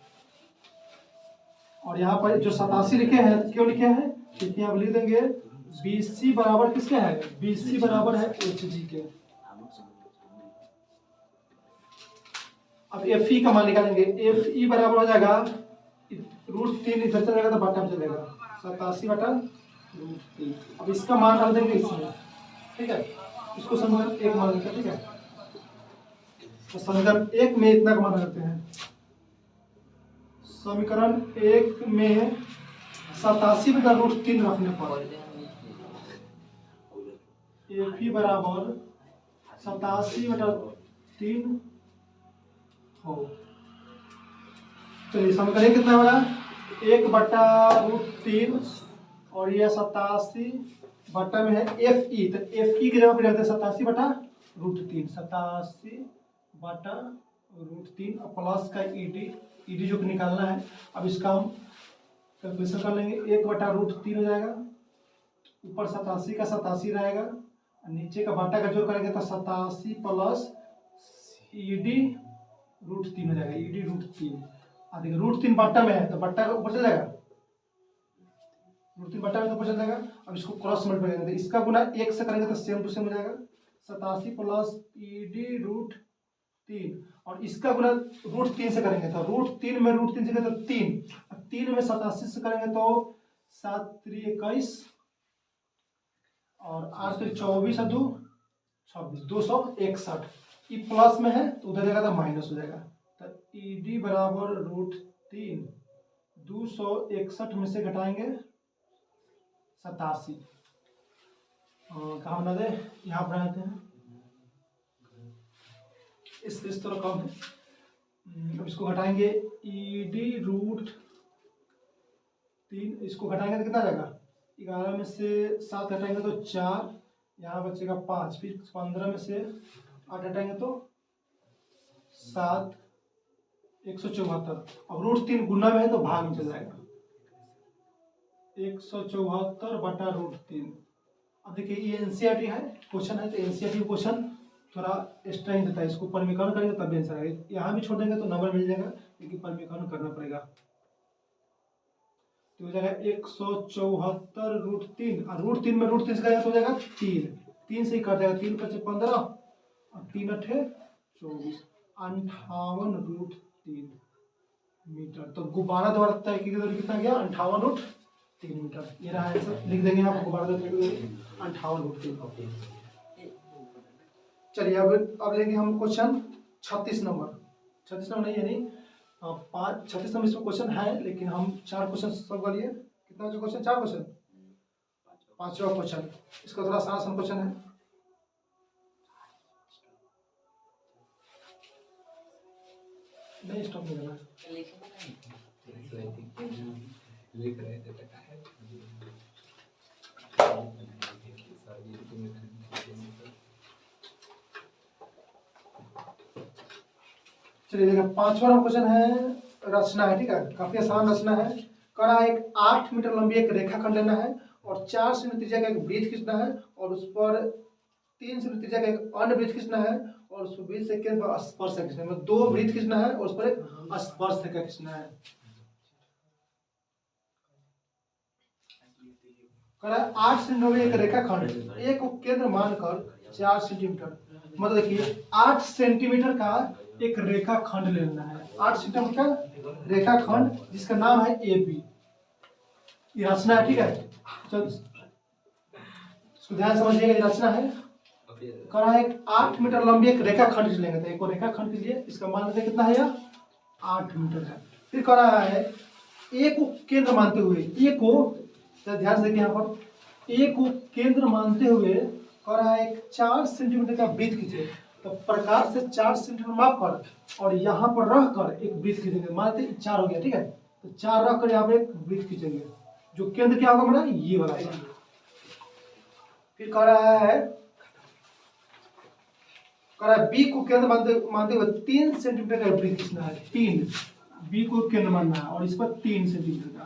और यहाँ पर जो 87 लिखे हैं, क्यों लिखे हैं, क्योंकि आप लिख देंगे BC बराबर किसके है, BC बराबर है HG के। अब FE का मान निकालेंगे, FE बराबर हो जाएगा √3, इधर चलेगा तो बटा में चलेगा 87/√3। अब इसका मान डाल देंगे इसमें, ठीक है, इसको समीकरण 1 मान लेते हैं, ठीक है। तो समीकरण 1 में इतना का मान रखते हैं, समीकरण 1 में 87/√3 रखने पर FE बराबर 87/3 हो। चलिए समीकरण 1 कितना बड़ा, 1/√3 और ये 87 बटा में है FE, तो FE की जगह पे रखते हैं 87/√3, 87/√3 और प्लस का ED जो निकालना है। अब इसका हम कैलकुलेशन कर लेंगे, 1/√3 हो जाएगा, ऊपर 87 का 87 रहेगा, नीचे का बटा का जोड़ करेंगे तो 87 प्लस ED√3 हो जाएगा, ED√3। देखिए √3 बट्टा में है तो बट्टा का ऊपर चल जाएगा, √3 बट्टा में तो ऊपर चल जाएगा। अब इसको क्रॉस मल्टीप्लाई करेंगे, इसका गुना 1 से करेंगे तो सेम टू सेम हो जाएगा, 87 प्लस ED√3, और इसका गुना √3 से करेंगे तो √3 में √3 से करेंगे तो 3 में 87 से करेंगे तो 7 3 21 और 8 3 24 और 2 26, 261। ये प्लस में है तो उधर जाएगा तो माइनस हो जाएगा, तो ED बराबर √3, 261 में से घटाएंगे 87, कहाँ बना दे, यहाँ बनाते हैं, इस तरह कम है। अब इसको घटाएंगे ED√3, इसको घटाएंगे तो कितना जाएगा, 11 में से 7 हटाएंगे तो 4, यहाँ बचेगा 5, फिर 15 में से 8 हटाएंगे तो 7, 174। अब √3 गुना में है तो भाग में चल जाएगा, 174/√3। अब देखिए ये NCERT है क्वेश्चन है, तो NCERT क्वेश्चन थोड़ा एक्स्ट्रा ही देता है, इसको परिमीकरण करेंगे तब आंसर आएगा, यहाँ भी छोड़ देंगे तो नंबर मिल जाएगा, लेकिन परिमीकरण करना पड़ेगा। तो हो जाएगा 174/√3, और √3 में √3 से करेंगे तो हो जाएगा 3 से ही कट जाएगा, 3 5 15 और 3 8 24, 58√3 मीटर। तो गुब्बारा द्वारा तय की दूरी कितना गया, 58√3 मीटर। ये रहा आंसर, लिख देंगे यहाँ पर गुब्बारा द्वारा तय की दूरी 58√3। चलिए अब लेंगे हम क्वेश्चन 36 नंबर, 36 नंबर नहीं है, नहीं 36 नंबर इसमें क्वेश्चन है, लेकिन हम 4 क्वेश्चन सॉल्व कर लिए। कितना जो क्वेश्चन, 4 क्वेश्चन, 5वां क्वेश्चन, इसका थोड़ा आसान क्वेश्चन है। नहीं स्टॉप नहीं करना, लिख रहे थे चलिए देखिए 5वां क्वेश्चन है, रचना है, ठीक है, काफी आसान रचना है। करा एक 8 मीटर लंबी एक रेखाखंड लेना है और 4 सेमी त्रिज्या का एक वृत्त खींचना है और उस पर 3 सेमी त्रिज्या का एक अन्य वृत्त खींचना है और उस पर 20 सेकंड पर स्पर्श खींचना है, मतलब 2 वृत्त खींचना है और उस पर एक स्पर्श खींचना है। करा 8 सेंटीमीटर एक रेखाखंड, एक को केंद्र मानकर 4 सेंटीमीटर, मतलब देखिए 8 सेंटीमीटर का एक रेखाखंड लेना है, 8 सेंटीमीटर का रेखाखंड जिसका नाम है AB। ये रचना है, ठीक है, चल इसको ध्यान समझिएगा, ये रचना है। करा है 8 मीटर लंबी एक रेखाखंड लेंगे, तो एक रेखाखंड के लिए इसका मान लेते कितना है, यह 8 मीटर है। फिर कह रहा है ए को केंद्र मानते हुए, ए को ध्यान से देखिए यहाँ पर, ए को केंद्र मानते हुए कह रहा है 4 सेंटीमीटर का वृत्त खींचे। तो प्रकार से 4 सेंटीमीटर माप कर और यहाँ पर रख कर एक वृत्त खींचेंगे। मानते 4 हो गया, ठीक है, तो 4 रख कर यहाँ पे एक वृत्त खींचेंगे। जो केंद्र क्या होगा हमारा, ये वाला। फिर कह रहा है बी को केंद्र मानते हुए 3 सेंटीमीटर का वृत्त खींचना है। 3 बी को केंद्र मानना है और इस पर 3 सेंटीमीटर का।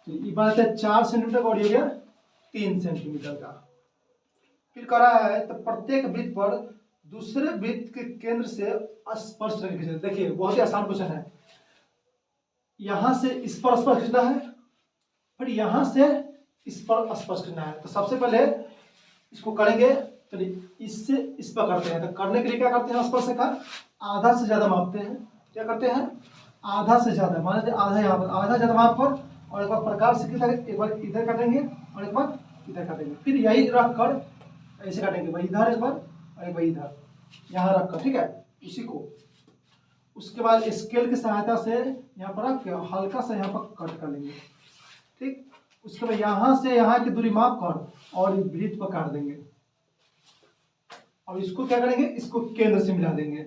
तो ये बात है 4 सेंटीमीटर का और ये गया 3 सेंटीमीटर का। फिर कह रहा है तो प्रत्येक वृत्त पर दूसरे वृत्त के केंद्र से स्पर्श रेखा खींचना। देखिए बहुत ही आसान क्वेश्चन है। यहां से इस पर स्पर्श खींचना है, फिर यहां से इस पर स्पर्श खींचना है। तो सबसे पहले इसको करेंगे, तो इससे इस पर करते हैं। तो करने के लिए क्या करते हैं, स्पर्श रेखा आधा से ज्यादा मापते हैं। क्या करते हैं, आधा से ज्यादा, मान लीजिए आधा यहाँ पर, आधा ज्यादा माप पर, और एक बार प्रकार से किधर, एक बार इधर काटेंगे और एक बार इधर काटेंगे। फिर यही रख कर ऐसे काटेंगे, भाई इधर एक बार और एक बार इधर, यहाँ रख कर, ठीक है, उसी को। उसके बाद स्केल की सहायता से यहाँ पर रख के हल्का सा यहाँ पर कट कर लेंगे, ठीक। उसके बाद यहाँ से यहाँ की दूरी माप कर और वृत्त पर काट देंगे। और इसको क्या करेंगे, इसको केंद्र से मिला देंगे।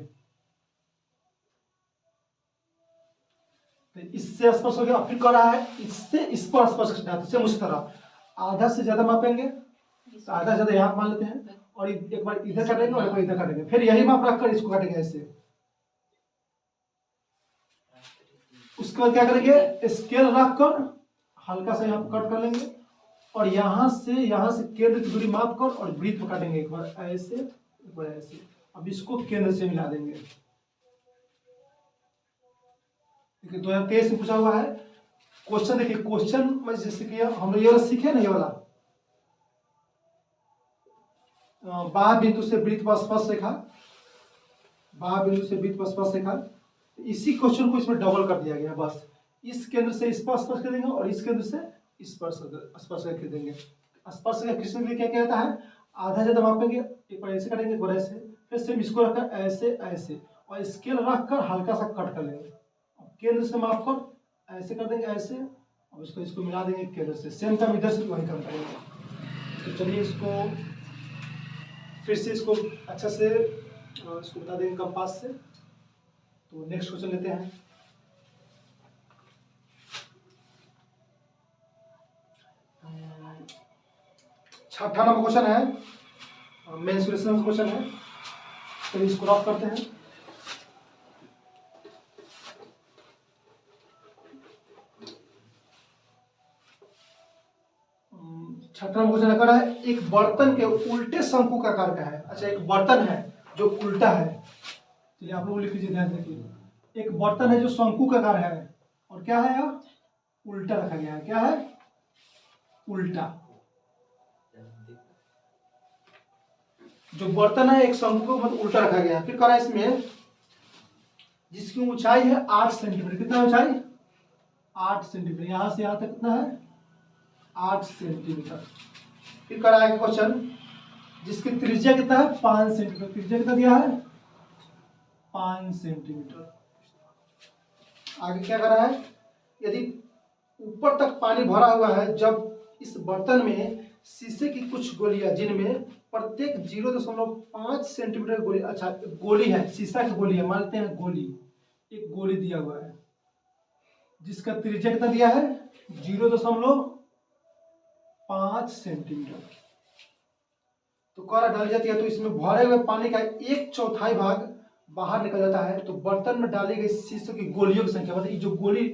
तो इससे स्पर्श हो गया। फिर कह रहा है इससे इस पर स्पर्श करना है, तो सेम उसी तरह आधा से ज्यादा मापेंगे, तो आधा से ज्यादा यहाँ मान लेते हैं, और एक बार इधर काटेंगे और एक बार इधर काटेंगे। फिर यही माप रखकर इसको काटेंगे ऐसे। उसके बाद क्या करेंगे, स्केल रख कर हल्का सा यहाँ कट कर लेंगे और यहाँ से केंद्र की दूरी माप कर और वृत्त पर काटेंगे। एक बार ऐसे, एक बार ऐसे। अब इसको केंद्र से मिला देंगे। 2023 में पूछा हुआ है क्वेश्चन। देखिए क्वेश्चन में जैसे कि हम लोग ये वाला सीखे ना, ये वाला बाह्य बिंदु से वृत्त पर स्पर्श रेखा, बाह्य बिंदु से वृत्त पर स्पर्श रेखा, इसी क्वेश्चन को इसमें डबल कर दिया गया। बस इस केंद्र से इस पर स्पर्श कर देंगे और इस केंद्र से इस पर स्पर्श कर देंगे। स्पर्श खींचने के लिए क्या क्या होता है, आधा ज्यादा मापेंगे, एक बार ऐसे करेंगे, एक बार ऐसे, फिर सेम इसको रखकर ऐसे ऐसे, और स्केल रखकर हल्का सा कट कर लेंगे। केंद्र से माप कर ऐसे कर देंगे ऐसे, और इसको मिला देंगे केंद्र से। सेम काम इधर से वही काम करेंगे। तो चलिए इसको फिर से इसको अच्छा से इसको बता देंगे कंपास से। तो नेक्स्ट क्वेश्चन लेते हैं। छठा नंबर क्वेश्चन है, मेंसुरेशन क्वेश्चन है। तो इसको रफ करते हैं। छठा नंबर क्वेश्चन कर रहा है एक बर्तन के उल्टे शंकु का आकार का है। अच्छा, एक बर्तन है जो उल्टा है। चलिए आप लोग लिख लीजिए, ध्यान देखिए। एक बर्तन है जो शंकु का आकार है और क्या है, यहाँ उल्टा रखा गया है। क्या है, उल्टा। जो बर्तन है एक शंकु को मतलब उल्टा रखा गया है। फिर कह रहा है इसमें जिसकी ऊंचाई है 8 सेंटीमीटर। कितना ऊंचाई, 8 सेंटीमीटर। यहां से यहां तक कितना है, 8 सेंटीमीटर। फिर कह रहा है क्वेश्चन जिसकी त्रिज्या कितना है, 5 सेंटीमीटर। त्रिज्या कितना दिया है, 5 सेंटीमीटर। आगे क्या कर रहा है, यदि ऊपर तक पानी भरा हुआ है, जब इस बर्तन में शीशे की कुछ गोलियां जिनमें प्रत्येक 0.5 सेंटीमीटर गोली, अच्छा गोली है, शीशा की गोली है, मानते हैं गोली, एक गोली दिया हुआ है जिसका त्रिज्या कितना दिया है, 0.5 सेंटीमीटर। तो कौरा डाली जाती है, तो इसमें भरे हुए पानी का 1/4 भाग बाहर निकल जाता है। तो बर्तन में डाली गई शीशे की गोलियों की संख्या, मतलब ये जो गोली,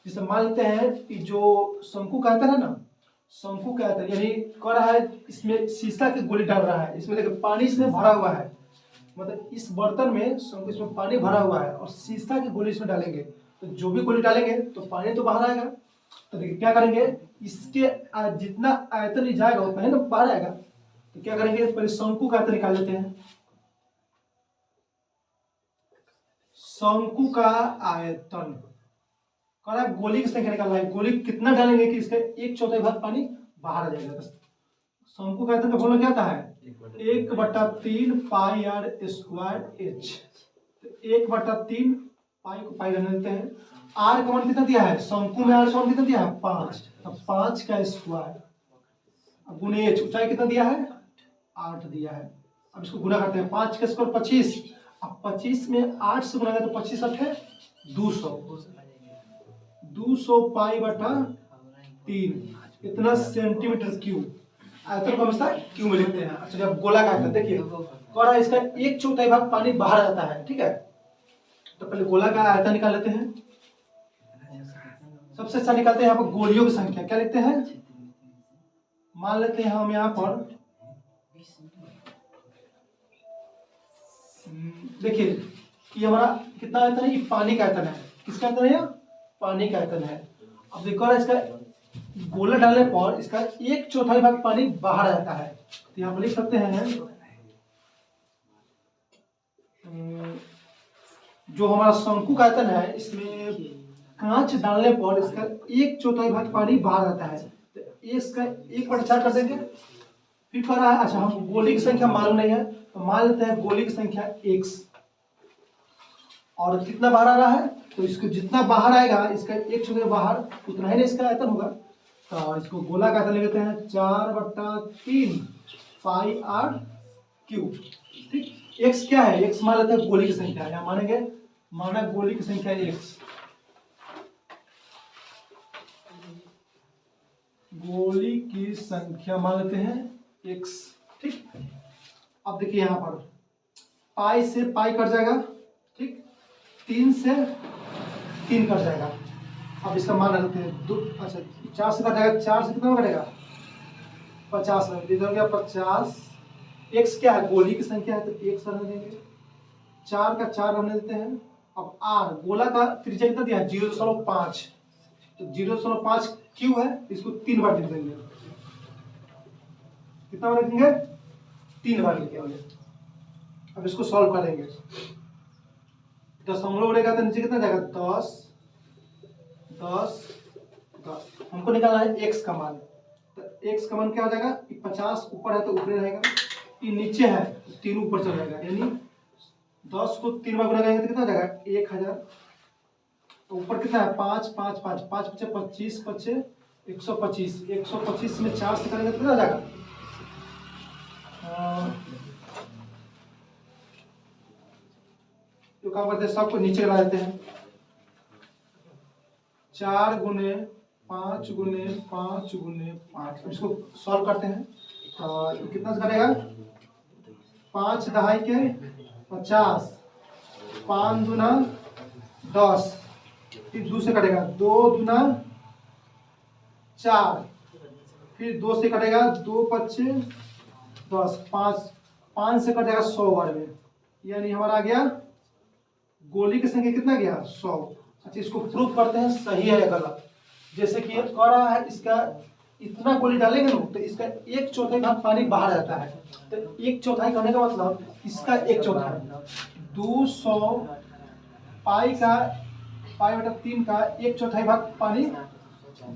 जिसे मान लेते हैं कि जो शंकु कहते हैं ना, शंकु कहते हैं, यानी कह रहा है इसमें शीशा की गोली डाल रहा है। इसमें देखिए पानी इसमें भरा हुआ है, मतलब इस बर्तन में शंकु, इसमें पानी भरा हुआ है और शीशा की गोली इसमें डालेंगे। तो जो भी गोली डालेंगे तो पानी तो बाहर आएगा। तो देखिए क्या करेंगे, इसके जितना आयतन जाएगा उतना ही ना बाहर आएगा। तो क्या करेंगे, पहले शंकु का आयतन निकाल लेते हैं। शंकु का आयतन, कह रहा है गोली की संख्या निकालना है। गोली कितना डालेंगे कि इसका 1/4 भाग पानी बाहर आ जाएगा। शंकु का आयतन का फॉर्मूला क्या आता है, 1/3 पाई आर स्क्वायर एच। 1/3 पाई को पाई रहने देते हैं। आर का मान कितना दिया है, शंकु में आर का मान कितना दिया है, 5। अब 5 का स्क्वायर गुणे एच, ऊंचाई कितना दिया है, 8 दिया है। अब इसको गुना करते हैं, 5 का स्क्वायर 25, अब 25 में 8 से गुना करें तो 25 अठे 200, 200 पाई बटा 3, इतना सेंटीमीटर क्यूब। आयतन को हमेशा क्यूब में लिखते हैं। अच्छा जब गोला का आयतन देखिए कह रहा है इसका 1/4 भाग पानी बाहर जाता है, ठीक है। तो पहले गोला का आयतन निकाल लेते हैं। सबसे अच्छा निकालते हैं यहाँ पर गोलियों की संख्या, क्या लिखते हैं, मान लेते हैं हम यहाँ पर, देखिए कि हमारा कितना आयतन है, ये पानी का आयतन है। किसका आयतन है, पानी का आयतन है। अब देखो इसका गोला डालने पर इसका 1/4 भाग पानी बाहर जाता है, तो यहाँ पर लिख सकते हैं जो हमारा शंकु का आयतन है इसमें कांच डालने पर इसका 1/4 भाग पानी बाहर जाता है, तो इसका 1/4 कर देंगे। फिर कह रहा है, अच्छा हम गोली की संख्या मालूम नहीं है तो मान लेते हैं गोली की संख्या x, और कितना बाहर आ रहा है, तो इसको जितना बाहर आएगा इसका 1/4 बाहर उतना ही ना इसका आयतन होगा। तो इसको गोला का आयतन लिखते हैं 4/3 पाई r क्यूब, ठीक। x क्या है, x मान लेते हैं गोली की संख्या, यहाँ मानेंगे, माना गोली की संख्या x, गोली की संख्या मान लेते हैं x, ठीक। अब देखिए यहाँ पर पाई से पाई कट जाएगा, ठीक, 3 से 3 कट जाएगा। अब इसका मान रखते हैं 2, अच्छा 4 से कट जाएगा, 4 से कितना कटेगा 50, इधर हो गया 50। x क्या है, गोली की संख्या है तो 1 रहने देंगे, 4 का 4 रहने देते हैं। अब r गोला का त्रिज्या कितना दिया है 0.5, तो 0.5 क्यों है, इसको 3 बार लिख देंगे। कितना बार लिखेंगे, 3 बार लिखेंगे। अब इसको सॉल्व करेंगे, दशमलव उड़ेगा तो नीचे कितना जाएगा 10, 10, 10। हमको निकालना है x का मान, तो x का मान क्या हो जाएगा, 50 ऊपर है तो ऊपर रहेगा, ये नीचे है तो 3 ऊपर चला जाएगा, यानी 10 को 3 बार गुना करेंगे तो कितना हो जाएगा 1000। तो ऊपर कितना है 5, 5, 5, 5 पचे 25, पचे 125, 125 में 4 से करेंगे तो कितना हो जाएगा, तो काम करते हैं सबको नीचे ला देते हैं, 4 गुने 5 गुने 5 गुने 5। इसको सॉल्व करते हैं तो कितना से करेगा, 5 दहाई के 50, 5 दूना 10, फिर 2 से कटेगा 2 दूना 4, फिर 2 से कटेगा 2 पच्चे 10, 5 से कटेगा 100 बार में, यानी हमारा आ गया गोली की संख्या कितना गया 100। अच्छा इसको प्रूफ करते हैं सही है या गलत। जैसे कि कह रहा है इसका इतना गोली डालेंगे ना तो इसका 1/4 भाग पानी बाहर जाता है, तो 1/4 करने का मतलब इसका 1/4, 200 पाई का पाई बटा 3 का 1/4 भाग पानी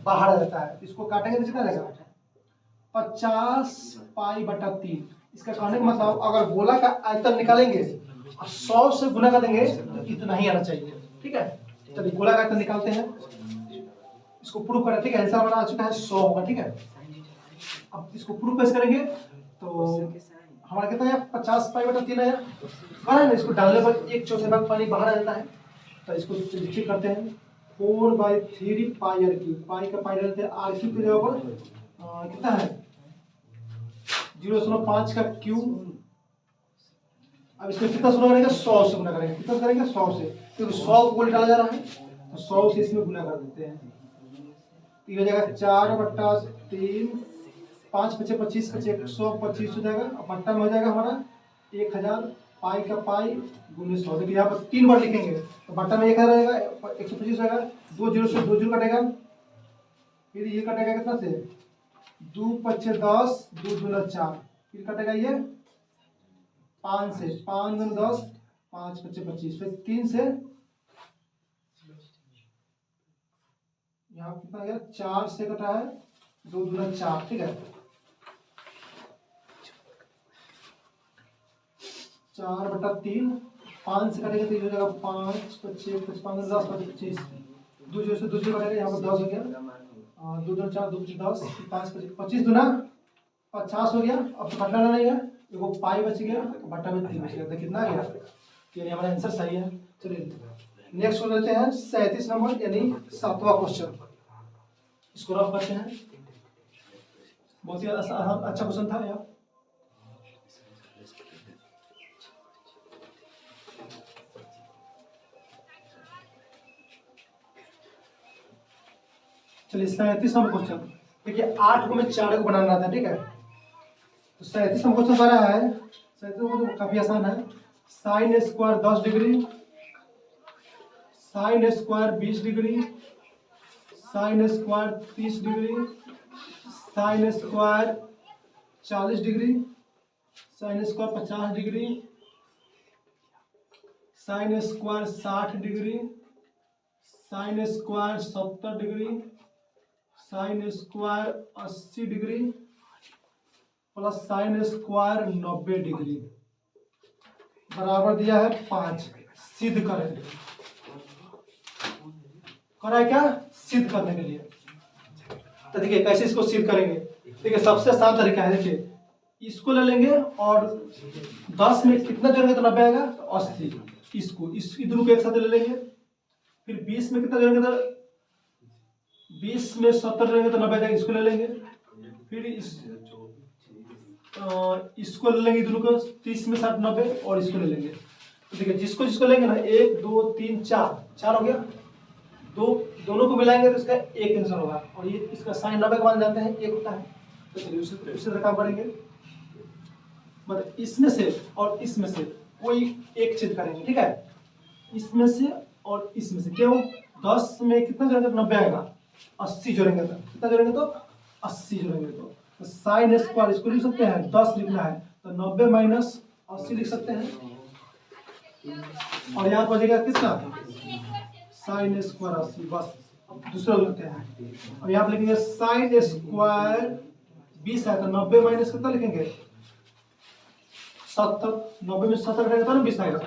बाहर आ जाता है। इसको काटेंगे तो कितना रहेगा 50 पाई बटा 3। इसका कहने का मतलब अगर गोला का आयतन निकालेंगे और 100 से गुना कर देंगे तो इतना ही आना चाहिए, ठीक है। चलिए गोला का आयतन निकालते हैं, इसको प्रूव करें, ठीक है। आंसर हमारा आ चुका है 100 होगा, ठीक है। अब इसको प्रूव कैसे करेंगे, तो हमारा कितना है 50 पाई बटा 3 है ना, इसको डालने पर 1/4 भाग पानी बाहर आ जाता है। तो इसको चेक करते हैं 4/3 पाई r क्यूब, पाई का पाई डालते हैं r क्यूब की जगह पर कितना है 0.5 का क्यूब। अब इसमें कितना से गुना करेंगे 100 से गुना करेंगे, कितना करेंगे 100 से, क्योंकि 100 को गोली डाला जा रहा है तो 100 से इसमें गुना कर देते हैं। तो ये हो जाएगा 4/3, 5 पचे 25, पचे 125 हो जाएगा, और बट्टा में हो जाएगा हमारा 1000 पाई का पाई गुने 100। देखिए यहाँ पर 3 बार लिखेंगे तो बट्टा में 1000 रहेगा, 125 रहेगा, 2 0 से 2 0 कटेगा, फिर ये कटेगा कितना से 2 पचे 10, 2 दूना 4, फिर कटेगा ये 5 से, 5 दूना 10, 5 पचे 25, फिर 3 से यहाँ कितना आ गया 4 से कटा है 2 दूना 4, ठीक है। 4/3, 5 से कटेगा तो ये हो जाएगा 5 पचे 55, 10 पचे 25, 2 0 से 2 0 कटेगा, यहाँ पर 10 हो गया, 2 दूना 4, 2 पचे 10, 5 पचे 25 दूना 50 हो गया। अब तो कटना नहीं है देखो पाई बच गया बटा में 3 बच गया, तो कितना आ गया? यानी हमारा आंसर सही है। चलिए नेक्स्ट हो लेते हैं 37 नंबर यानी 7वां क्वेश्चन। इसको रफ करते हैं। बहुत ही अच्छा क्वेश्चन था यार। चलिए 37 नंबर क्वेश्चन। देखिए 8 को मैं 4 को बनाना था, ठीक है। तो 37 नंबर क्वेश्चन बना है, 37 नंबर काफी आसान है। Sine square 10 degree, sine square 20 degree, sine square 30 degree, sine square 40 degree, sine square 50 degree, sine square 60 degree, sine square 70 degree, sine square 80 degree plus sine square 90 degree बराबर दिया है 5। सिद्ध करें। करा है क्या? सिद्ध करने के लिए। तो देखिए कैसे इसको सिद्ध करेंगे। देखिए सबसे आसान तरीका है, देखिए इसको ले लेंगे और 10 में कितना जोड़ेंगे तो 90 आएगा, तो 80। इसको इस दोनों को एक साथ ले लेंगे। फिर 20 में कितना जोड़ेंगे तो 20 में 70 जोड़ेंगे तो 90 आएगा, इसको ले लेंगे। फिर इसको ले लेंगे दोनों को, 30 में 60 90 और इसको ले लेंगे। तो देखिए जिसको जिसको लेंगे ना 1 2 3 4 हो गया। दोनों को मिलाएंगे तो इसका एक आंसर होगा। और ये इसका साइन 90 का मान जानते हैं 1 होता है। तो चलिए उसी तरह काम करेंगे। मतलब इसमें से और इसमें से कोई एक चीज करेंगे, ठीक है। इसमें से और इसमें से क्यों? 10 में कितना जोड़ेंगे तो 90 आएगा, 80 जोड़ेंगे तो कितना जोड़ेंगे तो 80 जोड़ेंगे तो साइन स्क्वायर इसको लिख सकते हैं 10 लिखना है तो 90 माइनस 80 लिख सकते हैं। और यहाँ पर बचेगा कितना? Sine square 80। बस अब दूसरा लिखते हैं। अब यहाँ पर लिखेंगे साइन स्क्वायर 20 है तो 90 माइनस कितना लिखेंगे 70। 90 में 70 रहेगा तो 20 आएगा।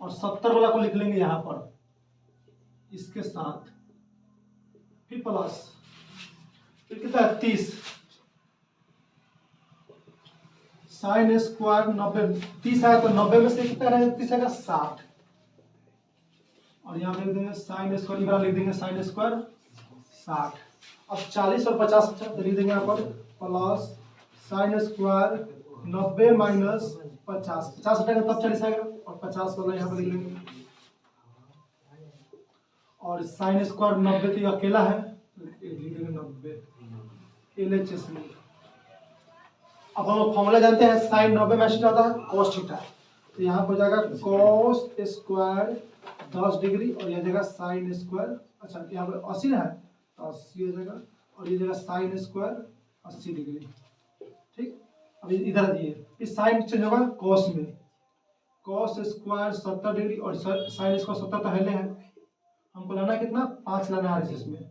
और 70 वाला को लिख लेंगे यहाँ पर इसके साथ, फिर प्लस, फिर कितना है 30। साइन स्क्वायर 90 30 है तो 90 में से कितना रहेगा 30 आएगा 60। और यहाँ पे लिख देंगे साइन स्क्वायर, इधर लिख देंगे साइन स्क्वायर 60। अब 40 और 50 लिख देंगे यहाँ पर प्लस साइन स्क्वायर 90 माइनस 50 हटेगा तब 40 आएगा। और 50 वाला यहाँ पर लिख लेंगे। और साइन स्क्वायर 90 तो ये अकेला है, लिख देंगे 90 LHS में। अब हम फॉर्मूला जानते हैं, साइन 90 में आता है cos थीटा। तो यहाँ पर जाएगा cos स्क्वायर 10 डिग्री और यह जगह साइन स्क्वायर, अच्छा यहाँ पर 80 ना है तो 80 हो जाएगा। और ये जगह साइन स्क्वायर 80 डिग्री, ठीक। अब इधर दिए फिर साइन चेंज होगा cos में, cos स्क्वायर 70 डिग्री और साइन स्क्वायर 70 तो हेले है, हमको लाना कितना 5 लाना है इसमें।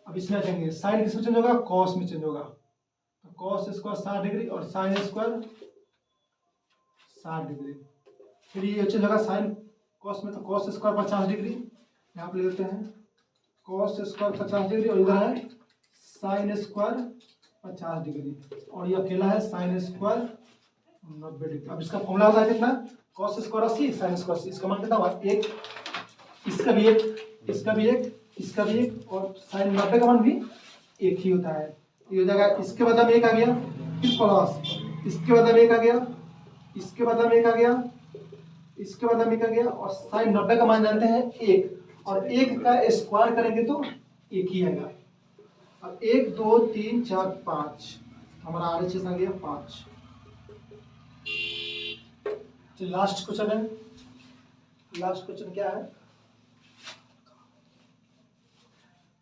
अब इसमें देंगे साइन किसमें चेंज होगा cos में चेंज होगा। तो cos स्क्वायर 60 डिग्री और साइन स्क्वायर 60 डिग्री। फिर ये चेंज होगा साइन cos में, तो cos स्क्वायर 50 डिग्री यहाँ पे लेते हैं cos स्क्वायर 50 डिग्री और इधर है साइन स्क्वायर 50 डिग्री और ये अकेला है साइन स्क्वायर 90 डिग्री। अब इसका फॉर्मूला होता है कितना cos स्क्वायर 80 साइन स्क्वायर 80, इसका मान कितना हुआ 1, इसका भी 1, इसका भी 1, इसका भी 1 और साइन 90 का मान भी 1 ही होता है। ये हो जाएगा इसके बदले में 1 आ गया, फिर प्लस इसके बदले में 1 आ गया, इसके बदले में 1 आ गया, इसके बदले में 1 आ गया और साइन 90 का मान जानते हैं 1 और 1 का स्क्वायर करेंगे तो 1 ही आएगा। अब 1 2 3 4 5 हमारा RHS आ गया 5। तो लास्ट क्वेश्चन है, लास्ट क्वेश्चन क्या है,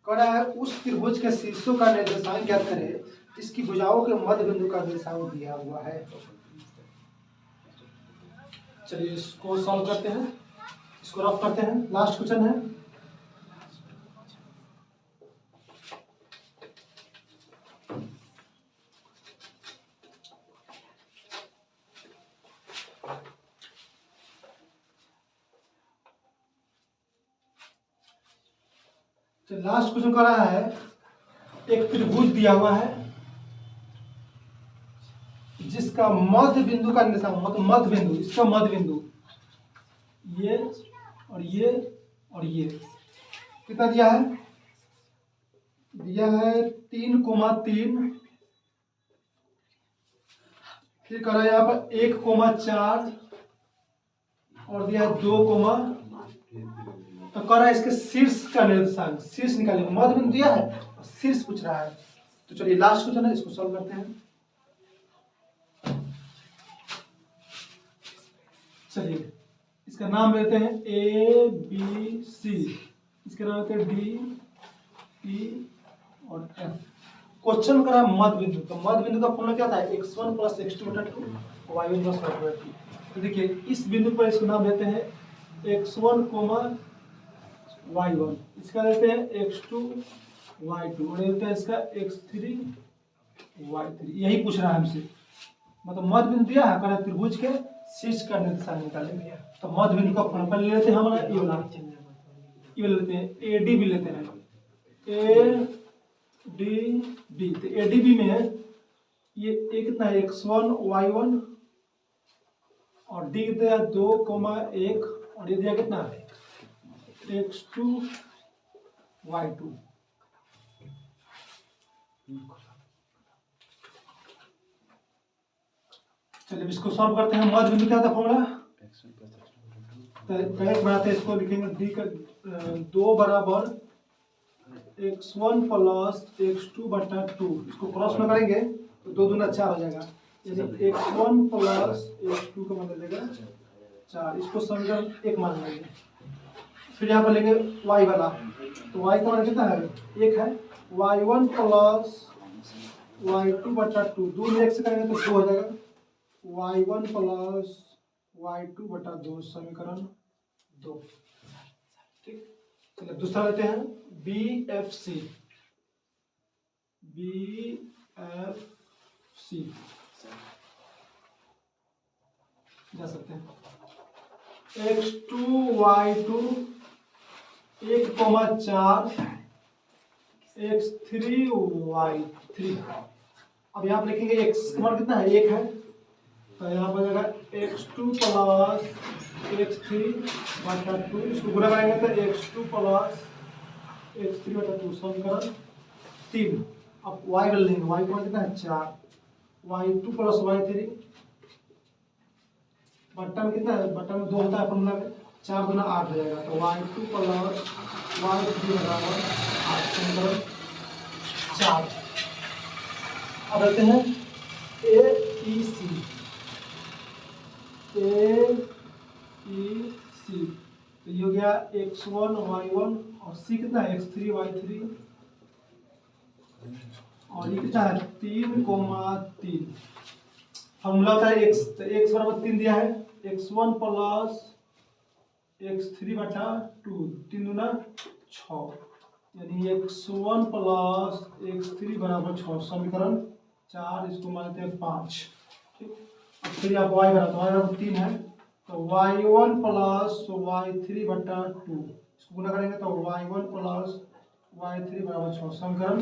कह रहा है उस त्रिभुज के शीर्षों का निर्देशांक ज्ञात करें जिसकी भुजाओं के मध्य बिंदु का निर्देशांक दिया हुआ है। चलिए इसको सॉल्व करते हैं, इसको रफ करते हैं। लास्ट क्वेश्चन है, तो लास्ट क्वेश्चन कर रहा है एक त्रिभुज दिया हुआ है, जिसका मध्य बिंदु का निर्देशांक मतलब मध्य बिंदु, इसका मध्य बिंदु ये और ये और ये कितना दिया है? दिया है 3,3, फिर करा यहाँ पर 1,4 और दिया है 2, तो करा इसके शीर्ष का निर्देशांक, शीर्ष निकालिए। मध्य बिंदु दिया है और शीर्ष पूछ रहा है। तो चलिए लास्ट क्वेश्चन है, इसको सॉल्व करते हैं। चलिए इसका नाम लेते हैं ए बी सी, इसके नाम लेते हैं डी ई और एफ। क्वेश्चन करा मध्य बिंदु, तो मध्य बिंदु का फॉर्मूला क्या था? x1 + x2/2 y1 + y2। तो देखिए इस बिंदु पर इसका नाम लेते हैं x1, y1, इसका लेते हैं x2, y2 और लेते हैं इसका x3, y3। यही पूछ रहा है हमसे, मतलब मध्य बिंदु दिया है, करा त्रिभुज के शीर्ष का निर्देशांक निकालेंगे। तो मध्य बिंदु का फॉर्मूला ले लेते हैं हमारा ये वाला लेते हैं, एडी भी लेते हैं, ए डी बी। तो एडीबी में है ये ए कितना है? x1, y1 और डी दिया 2,1 और ये दिया कितना है? x2, y2। चलिए इसको सॉल्व करते हैं। मध्य बिंदु क्या था फॉर्मूला? तो बनाते हैं, इसको लिखेंगे डी का 2 बराबर x1 + x2/2। इसको क्रॉस में करेंगे तो 2 दूना 4 हो जाएगा, यानी x1 + x2 का मान देगा 4। इसको समीकरण 1 मान लेंगे। फिर यहाँ पर लेंगे y वाला, तो y का मान कितना है? 1 है। y1 + y2/2, 2 में 1 से करेंगे तो 2 हो जाएगा। y1 + y2/2 समीकरण 2। ठीक, चलिए दूसरा लेते हैं BFC। जा सकते हैं x2, y2 1,4 x3, y3। अब यहाँ पर लिखेंगे x का मान कितना है? 1 है, तो यहाँ पर जाएगा x2 + x3/2। इसको गुणा करेंगे तो x2 + x3/2 समीकरण 3। अब y कर लेंगे, y का मान कितना है? 4। y2 + y3 बट्टा में कितना है? बट्टा में 2 होता है फॉर्मूला में, 4 दूना 8 हो जाएगा। तो y2 + y3 बराबर 8 समीकरण 4। अब लेते हैं AEC। तो ये हो गया x1, y1 और c कितना है? x3, y3 और ये कितना है? 3,3। फॉर्मूला होता है x, तो x बराबर 3 दिया है, x1 + x3/2, 3 दूना 6, यानी x1 + x3 बराबर 6 समीकरण 4। इसको मानते हैं 5। ठीक, अब फिर आप y बराबर 3 है, तो y1 + y3/2 इसको गुणा करेंगे तो y1 + y3 बराबर 6 समीकरण।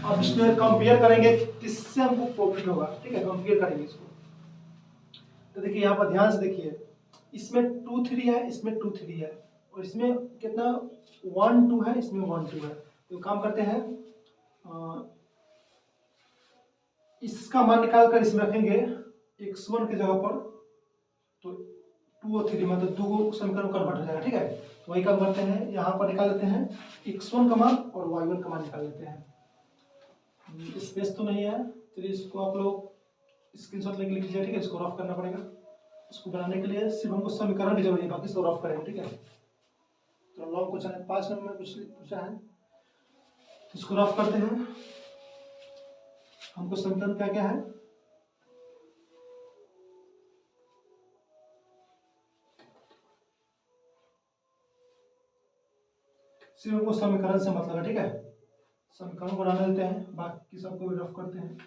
अब इसमें कंपेयर करेंगे किससे हमको प्रॉफिट होगा। ठीक है, कंपेयर करेंगे इसको। तो देखिए यहाँ पर ध्यान से देखिए, इसमें 2, 3 है, इसमें 2, 3 है और इसमें कितना 1, 2 है, इसमें 1, 2 है। तो काम करते हैं, इसका मान निकाल कर इसमें रखेंगे x1 की जगह पर, तो 2 और 3 मतलब 2 समीकरण कन्वर्ट हो जाएगा। ठीक है, तो वही काम करते हैं, यहाँ पर निकाल लेते हैं x1 का मान और y1 का मान निकाल लेते हैं। स्पेस तो नहीं है, तो इसको आप लोग स्क्रीनशॉट लेके लिख लीजिए। ठीक है, इसको रफ करना पड़ेगा। इसको बनाने के लिए सिर्फ हमको समीकरण की जरूरत है, बाकी इसको रफ करेंगे। ठीक है, तो लॉन्ग क्वेश्चन है, 5 नंबर में पूछा है, तो इसको रफ करते हैं। हमको समीकरण क्या क्या है? सिर्फ हमको समीकरण से मतलब है। ठीक है, समीकरण को बनाने देते हैं, बाकी सबको रफ करते हैं।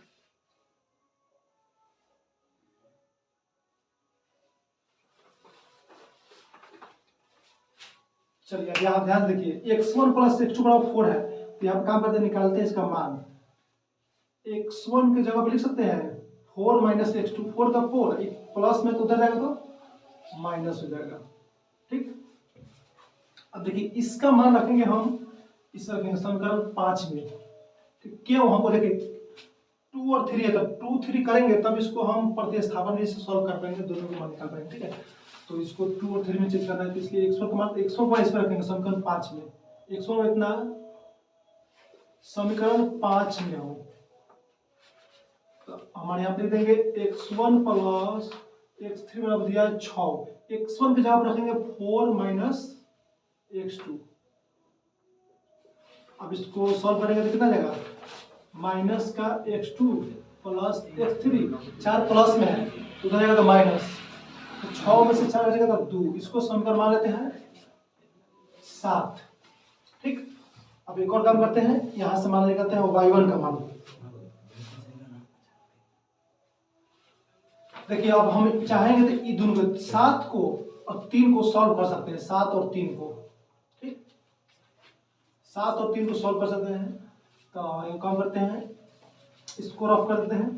चलिए अब यहाँ ध्यान देखिए, x1 + x2 = 4 है, तो यहाँ काम करते हैं, निकालते हैं इसका मान। x1 की जगह पर लिख सकते हैं 4 माइनस एक्स टू, 4 का 4 प्लस में तो उधर जाएगा तो माइनस हो जाएगा। ठीक, अब देखिए इसका मान रखेंगे हम, इस रखेंगे समीकरण 5 में। ठीक, क्यों हमको देखिए 2 और 3 है, तब 2 3 करेंगे तब इसको हम प्रतिस्थापन से सॉल्व कर पाएंगे, दोनों को मान निकाल पाएंगे। ठीक है, तो इसको 2 और 3 में चेक करना है, तो इसलिए x1 का मान, x1 को इस पर रखेंगे समीकरण 5 में। x1 में इतना समीकरण 5 में हो, तो हमारे यहाँ पे लिख देंगे x1 प्लस x3 बराबर दिया है 6। x1 के जवाब रखेंगे 4 माइनस x2। अब इसको सॉल्व करेंगे तो कितना जाएगा, माइनस का x2 प्लस x3, 4 प्लस में है तो उधर जाएगा तो माइनस, तो 6 में से 4 जाएगा तो 2, इसको समीकरण मान लेते हैं 7। ठीक, अब एक और काम करते हैं, यहां से मान लेते हैं y1 का मान। देखिए अब हम चाहेंगे तो ये दोनों को 7 को और 3 को सॉल्व कर सकते हैं, 7 और 3 को। ठीक, 7 और 3 को सॉल्व कर सकते हैं, तो एक काम करते हैं, इसको रफ कर देते हैं।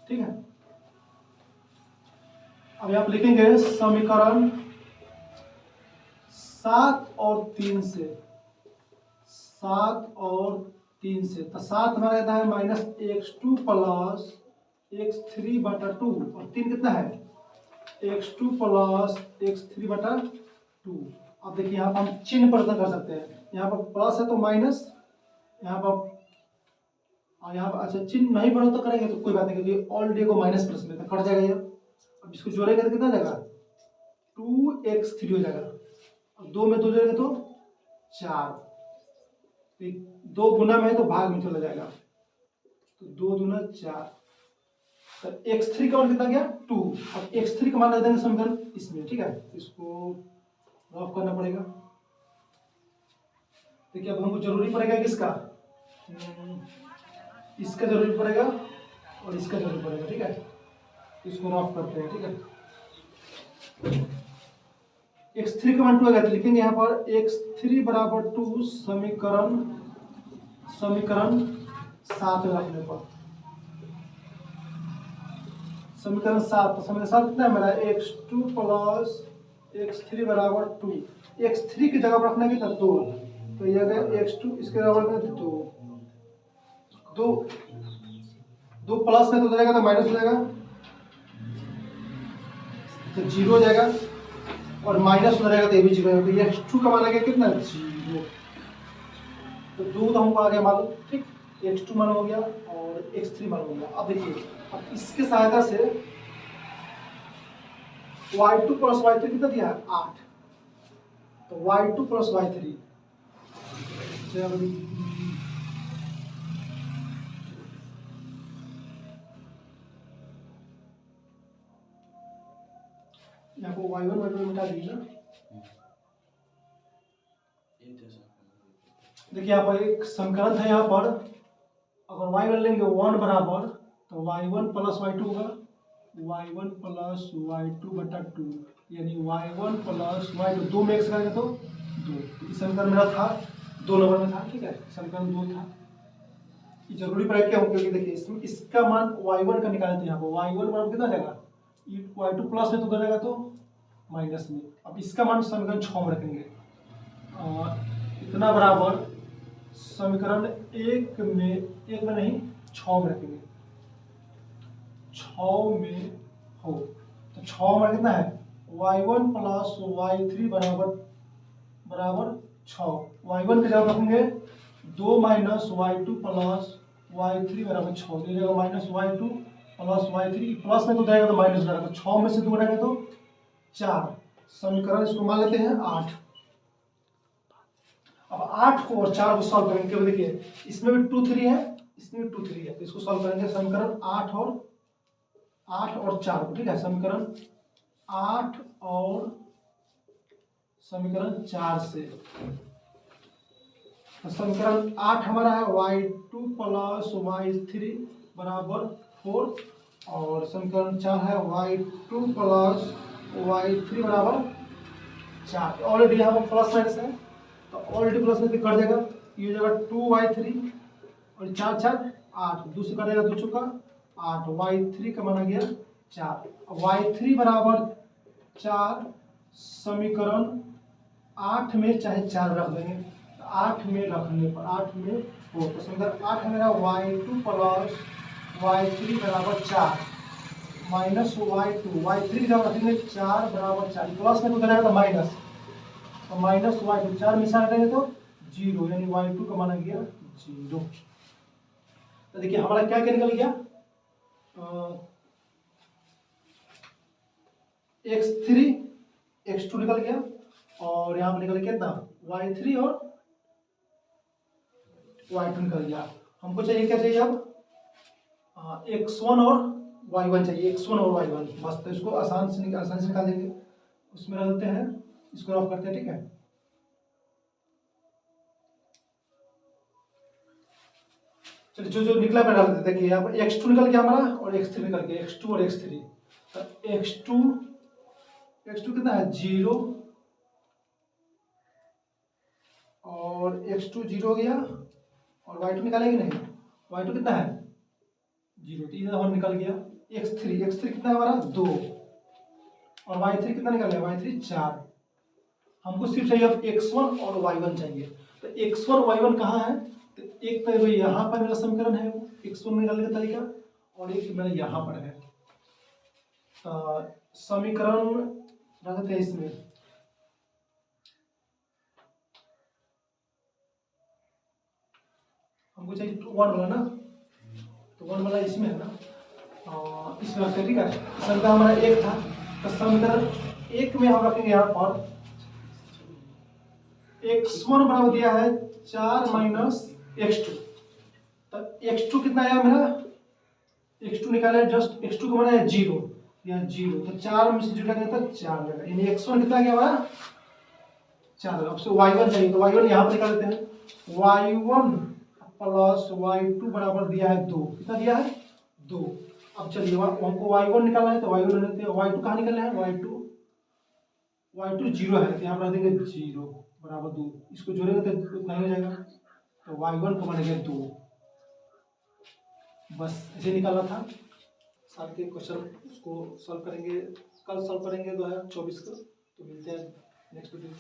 ठीक है, अब यहाँ पे लिखेंगे समीकरण 7 और 3 से, 7 और 3 से, तो 7 हमारा रहता है माइनस x2 प्लस x3 बटा 2, और 3 कितना है x2 प्लस x3 बटा 2। अब देखिए यहाँ पर हम चिन्ह परिवर्तन कर सकते हैं, यहाँ पर प्लस है तो माइनस, यहाँ पर और यहाँ पर अच्छा चिन्ह नहीं परिवर्तन करेंगे तो कोई बात नहीं, क्योंकि ऑलरेडी को माइनस प्लस में तो कट जाएगा ये। अब इसको जोड़ेंगे तो कितना जाएगा 2x3 हो जाएगा, और 2 में 2 जोड़ेंगे तो 4, 2 गुना में है तो भाग में चला जाएगा, तो 2 दूना 4, तो x3 का मान कितना गया 2। अब x3 का मान रख देंगे समीकरण इसमें। ठीक है, इसको रफ करना पड़ेगा। देखिए अब हमको जरूरी पड़ेगा किसका, इसका जरूरी पड़ेगा और इसका जरूरी पड़ेगा। ठीक है, इसको रफ करते हैं। ठीक है, x3 का मान 2 आ गया, तो लिखेंगे यहाँ पर x3 बराबर 2 समीकरण 7 रखने पर, समीकरण 7, तो समीकरण 7 कितना है मेरा x2 प्लस x3 बराबर 2, x3 की जगह पर रखना कितना 2, तो ये गया x2, इसके बराबर में 2 प्लस में तो जाएगा तो माइनस हो जाएगा, तो 0 हो जाएगा, और माइनस हो जाएगा तो ये भी 0 है, तो ये x2 का मान आ गया कितना 0, तो 2 तो हमको आ गया मालूम। ठीक, x2 मान हो गया और x3 मान हो गया। अब देखिए अब इसके सहायता से y2 प्लस y3 कितना दिया है 8, तो y2 प्लस y3 यहाँ को y1 मिटा दीजिए। देखिए यहाँ पर एक समीकरण है, यहाँ पर अगर y1 लेंगे 1 बराबर, तो y1 प्लस y2 होगा, y1 प्लस y2 बटा 2, यानी y1 प्लस y2, 2 में x करेंगे तो 2। इस समीकरण मेरा था 2 नंबर में था। ठीक है, समीकरण 2 था, ये जरूरी पड़ेगा क्यों, क्योंकि देखिए इसमें इसका मान y1 का निकाले थे, यहाँ पर y1 बराबर कितना जाएगा y2 प्लस में तो जाएगा तो माइनस में। अब इसका मान समीकरण 6 में रखेंगे, इतना बराबर समीकरण 1 में नहीं 6 में रखेंगे, 6 में हो, तो 6 में कितना है y1 प्लस y3 बराबर 6, y1 के जगह रखेंगे 2 माइनस y2 प्लस y3 बराबर 6, ये जगह minus y2 plus y3, plus में तो जाएगा तो माइनस हो जाएगा, तो 6 में से 2 घटाएंगे तो 4, समीकरण इसको मान लेते हैं 8। अब 8 को और 4 को सॉल्व करेंगे, देखिए इसमें भी 2 3 है, इसमें भी 2 3 है, तो इसको सॉल्व करेंगे समीकरण 8 और 4 को। ठीक है, समीकरण 8 और समीकरण 4 से, तो समीकरण 8 हमारा है y2 प्लस y3 बराबर 4, और समीकरण 4 है y2 प्लस y3 बराबर 4। ऑलरेडी यहाँ पर प्लस माइनस है, तो ऑलरेडी प्लस में कट जाएगा, ये हो जाएगा 2y3 और 4 4 8, 2 से कटेगा 2 चौका 8, y3 का मान आ गया 4। y3 बराबर 4, समीकरण 8 में चाहे 4 रख देंगे, तो 8 में रखने पर 8 में हो तो समीकरण 8 है मेरा y2 प्लस y3 बराबर 4 माइनस y3 की जगह रखेंगे 4 बराबर 4, प्लस में कुछ रहेगा तो माइनस, तो माइनस y2 4 में से हटाएंगे तो 0, यानी y2 का मान आ गया 0। तो देखिए हमारा क्या क्या निकल गया, x3 x2 निकल गया, और यहाँ पर निकल गया कितना y3 और y2 निकल गया। हमको चाहिए क्या चाहिए अब, x1 और y1 चाहिए, x1 और y1 बस। तो इसको आसान से निकाल देंगे, उसमें रख देते हैं, इसको रफ करते हैं, ठीक है। चलिए जो निकला मैं डाल देते हैं कि यहाँ पर x2 निकल गया हमारा और x3 निकल गया, x2 और x3। तो x2 कितना है 0, और x2 0 हो गया, और y2 निकालेंगे नहीं, y2 कितना है 0, तो इधर हमारा निकल गया। x3 कितना है हमारा 2, और y3 कितना निकल गया y3 4। हमको सिर्फ चाहिए अब x1 और y1 चाहिए। तो x1 और y1 कहाँ है, तो एक तो यहाँ पर मेरा समीकरण है x1 निकालने का तरीका, और एक मेरा यहाँ पर है। समीकरण रखते हैं इसमें, हमको चाहिए 1 वाला ना, तो 1 वाला इसमें है ना, इसमें रखते हैं, ठीक है। समीकरण हमारा 1 था, तो समीकरण 1 में हम रखेंगे यहाँ पर x1 बराबर दिया है 4 माइनस x2। तो x2 कितना आया मेरा, x2 निकाला है जस्ट, x2 का मान है 0, यहाँ 0, तो 4 में से जुटा गया तो 4 लगा, यानी x1 कितना गया हमारा 4। अब से y1 चाहिए, तो y1 यहाँ पर निकाल देते हैं, y1 प्लस y2 बराबर दिया है 2, कितना दिया है 2। अब चलिए हमको y1 निकालना है, तो y1 लेते हैं, y2 कहाँ निकलना है y2 0 है, तो यहाँ पर रख देंगे 0 बराबर 2, इसको जोड़ेंगे तो उतना ही हो जाएगा, तो y1 का मान गया 2। बस ऐसे निकालना था। साथ के क्वेश्चन उसको सॉल्व करेंगे, कल सॉल्व करेंगे 2024 को। तो मिलते हैं नेक्स्ट वीडियो में।